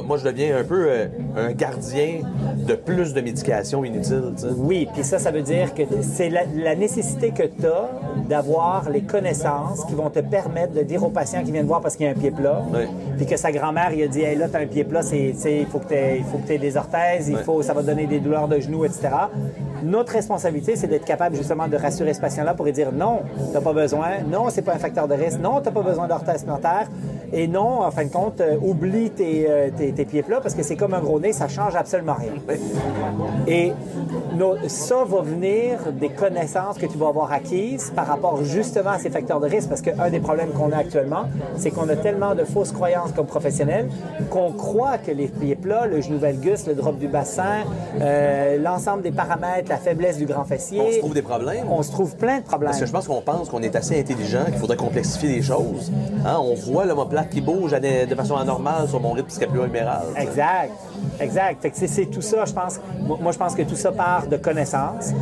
moi, je deviens un peu un gardien de plus de médication inutile. Tu sais. Oui, puis ça veut dire que c'est la nécessité que tu as d'avoir les connaissances qui vont te permettre de dire au patient qui vient te voir parce qu'il y a un pied plat, puis que sa grand-mère, il a dit hey, là, tu as un pied plat, il faut que tu aies des orthèses, ça va donner des douleurs de genoux, etc. Notre responsabilité, c'est d'être capable justement de rassurer ce patient-là pour lui dire non, tu n'as pas besoin, non, c'est pas un facteur de risque, non, tu n'as pas besoin d'orthèse plantaire, et non, en fin de compte, oublie tes pieds plats parce que c'est comme un gros nez, ça change absolument rien. Et ça va venir des connaissances que tu vas avoir acquises par rapport justement à ces facteurs de risque parce qu'un des problèmes qu'on a actuellement, c'est qu'on a tellement de fausses croyances comme professionnels qu'on croit que les pieds plats, le genou valgus, le drop du bassin, l'ensemble des paramètres, la faiblesse du grand fessier... On se trouve des problèmes. On se trouve plein de problèmes. Parce que je pense qu'on pense qu'on est assez intelligent, qu'il faudrait complexifier les choses. Hein? On voit l'omoplate qui bouge de façon anormale sur mon rythme scapulo-huméral. Exact. Fait que c'est tout ça, je pense. Moi, je pense que tout ça part de connaissances.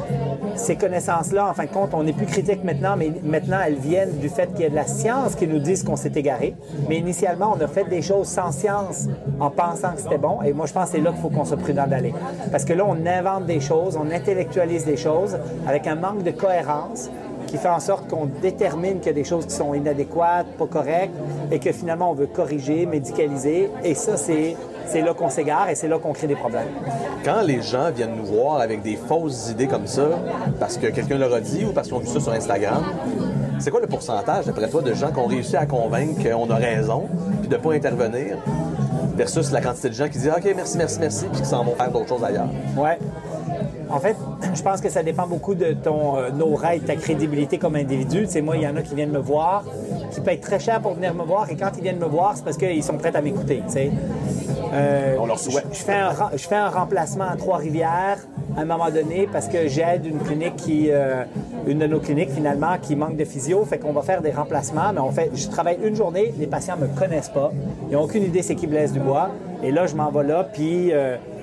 Ces connaissances-là, en fin de compte, on n'est plus critique maintenant, mais maintenant, elles viennent du fait qu'il y a de la science qui nous dit qu'on s'est égaré. Mais initialement, on a fait des choses sans science en pensant que c'était bon. Et moi, je pense que c'est là qu'il faut qu'on soit prudent d'aller. Parce que là, on invente des choses, on intellectualise des choses avec un manque de cohérence qui fait en sorte qu'on détermine qu'il y a des choses qui sont inadéquates, pas correctes, et que finalement, on veut corriger, médicaliser. Et ça, c'est c'est là qu'on s'égare et c'est là qu'on crée des problèmes. Quand les gens viennent nous voir avec des fausses idées comme ça, parce que quelqu'un leur a dit ou parce qu'ils ont vu ça sur Instagram, c'est quoi le pourcentage, d'après toi, de gens qui ont réussi à convaincre qu'on a raison puis de ne pas intervenir versus la quantité de gens qui disent « OK, merci, merci, merci » puis qui s'en vont faire d'autres choses ailleurs? Ouais. En fait, je pense que ça dépend beaucoup de ton aura et de ta crédibilité comme individu. Tu sais, moi, il y en a qui viennent me voir, qui payent très cher pour venir me voir, et quand ils viennent me voir, c'est parce qu'ils sont prêts à m'écouter. Tu sais. On leur souhaite. Je fais un remplacement à Trois-Rivières à un moment donné parce que j'aide une clinique une de nos cliniques finalement qui manque de physio, fait qu'on va faire des remplacements, mais je travaille une journée, les patients me connaissent pas, ils n'ont aucune idée c'est qui Blaise Dubois, et là je m'en vais là, puis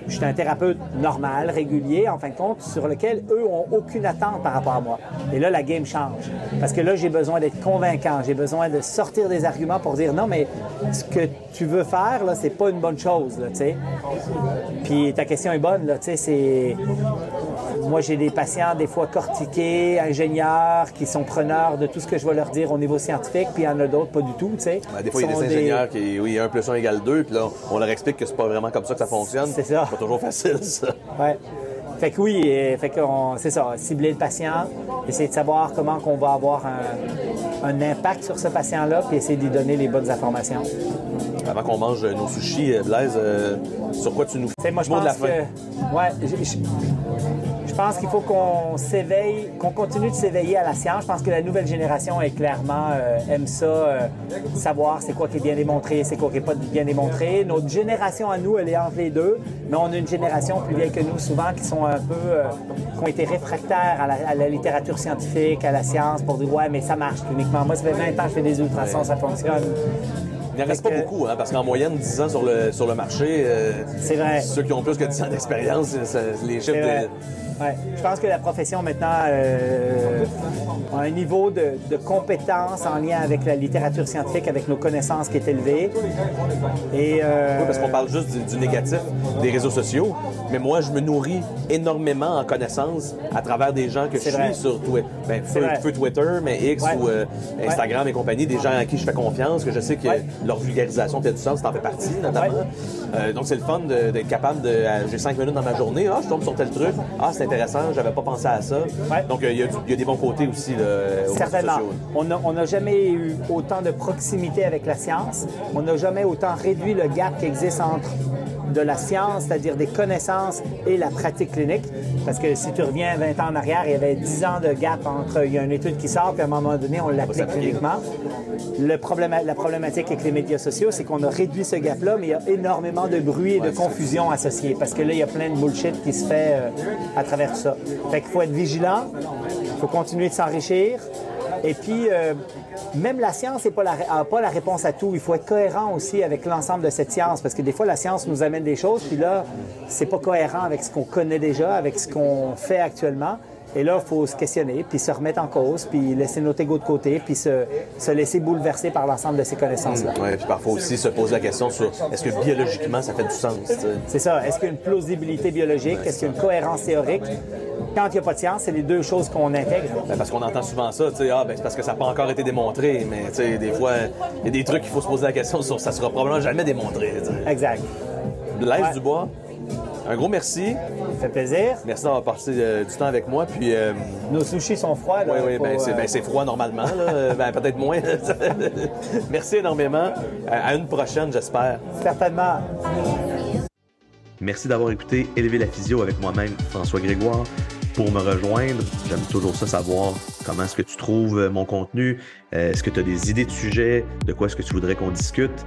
je suis un thérapeute normal, régulier, en fin de compte, sur lequel eux ont aucune attente par rapport à moi. Et là, la game change. Parce que là, j'ai besoin d'être convaincant. J'ai besoin de sortir des arguments pour dire non, mais ce que tu veux faire, là, c'est pas une bonne chose, tu sais. Puis ta question est bonne, là, tu sais, c'est... Moi, j'ai des patients, des fois cortiqués, ingénieurs, qui sont preneurs de tout ce que je vais leur dire au niveau scientifique, puis il y en a d'autres pas du tout, tu sais. Des fois, il y a des ingénieurs qui, oui, 1 + 1 = 2, puis là, on leur explique que c'est pas vraiment comme ça que ça fonctionne. C'est ça. C'est pas toujours facile, ça. Ouais. Fait que oui, c'est ça, cibler le patient, essayer de savoir comment qu'on va avoir un impact sur ce patient-là, puis essayer de lui donner les bonnes informations. Avant qu'on mange nos sushis, Blaise, sur quoi tu nous fais moi, je pense je pense qu'il faut qu'on s'éveille, qu'on continue de s'éveiller à la science. Je pense que la nouvelle génération est clairement aime ça, savoir c'est quoi qui est bien démontré, c'est quoi qui n'est pas bien démontré. Notre génération à nous, elle est entre les deux, mais on a une génération plus vieille que nous souvent qui sont un peu, qui ont été réfractaires à la littérature scientifique, à la science, pour dire ouais mais ça marche cliniquement. Moi ça fait 20 ans que je fais des ultrasons, ça fonctionne. Il n'en reste pas beaucoup, hein, parce qu'en moyenne, 10 ans sur le marché, c'est vrai. Ceux qui ont plus que 10 ans d'expérience, les chiffres de... Ouais. Je pense que la profession maintenant a un niveau de compétence en lien avec la littérature scientifique, avec nos connaissances qui est élevé. Et, Oui, parce qu'on parle juste du négatif des réseaux sociaux, mais moi, je me nourris énormément en connaissances à travers des gens que je suis sur feu Twitter, mais X ou Instagram et compagnie, des gens à qui je fais confiance, que je sais que leur vulgarisation fait du sens, ça en fait partie, notamment. Donc, c'est le fun d'être capable de... J'ai 5 minutes dans ma journée, je tombe sur tel truc, c'est intéressant, j'avais pas pensé à ça. Donc, il y a des bons côtés aussi aux certainement. réseaux sociaux. On n'a jamais eu autant de proximité avec la science. On n'a jamais autant réduit le gap qui existe entre de la science, c'est-à-dire des connaissances, et la pratique clinique. Parce que si tu reviens 20 ans en arrière, il y avait 10 ans de gap entre... Il y a une étude qui sort, puis à un moment donné, on l'applique cliniquement. La problématique avec les médias sociaux, c'est qu'on a réduit ce gap-là, mais il y a énormément de bruit et de confusion associée. Parce que là, il y a plein de bullshit qui se fait à travers tout ça. Fait qu'il faut être vigilant, il faut continuer de s'enrichir. Et puis, même la science n'a pas la réponse à tout. Il faut être cohérent aussi avec l'ensemble de cette science, parce que des fois, la science nous amène des choses, puis là, c'est pas cohérent avec ce qu'on connaît déjà, avec ce qu'on fait actuellement. Et là, il faut se questionner, puis se remettre en cause, puis laisser notre ego de côté, puis se laisser bouleverser par l'ensemble de ces connaissances-là. Oui, puis parfois aussi se poser la question sur est-ce que biologiquement, ça fait du sens? C'est ça. Est-ce qu'il y a une plausibilité biologique? Est-ce qu'il y a une cohérence théorique? Quand il n'y a pas de science, c'est les deux choses qu'on intègre. Parce qu'on entend souvent ça, c'est parce que ça n'a pas encore été démontré, mais des fois, il y a des trucs qu'il faut se poser la question sur ça sera probablement jamais démontré. Exact. Blaise Dubois, un gros merci. Ça fait plaisir. Merci d'avoir passé du temps avec moi. Puis, nos sushis sont froids. Là, oui, c'est froid normalement. Là. Peut-être moins. Merci énormément. À une prochaine, j'espère. Certainement. Merci d'avoir écouté Élever la physio avec moi-même, François Grégoire. Pour me rejoindre, j'aime toujours ça savoir comment est-ce que tu trouves mon contenu, est-ce que tu as des idées de sujets, de quoi est-ce que tu voudrais qu'on discute.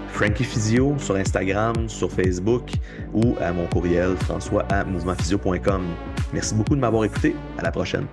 Frankie Physio sur Instagram, sur Facebook ou à mon courriel françois@mouvementphysio.com. Merci beaucoup de m'avoir écouté. À la prochaine.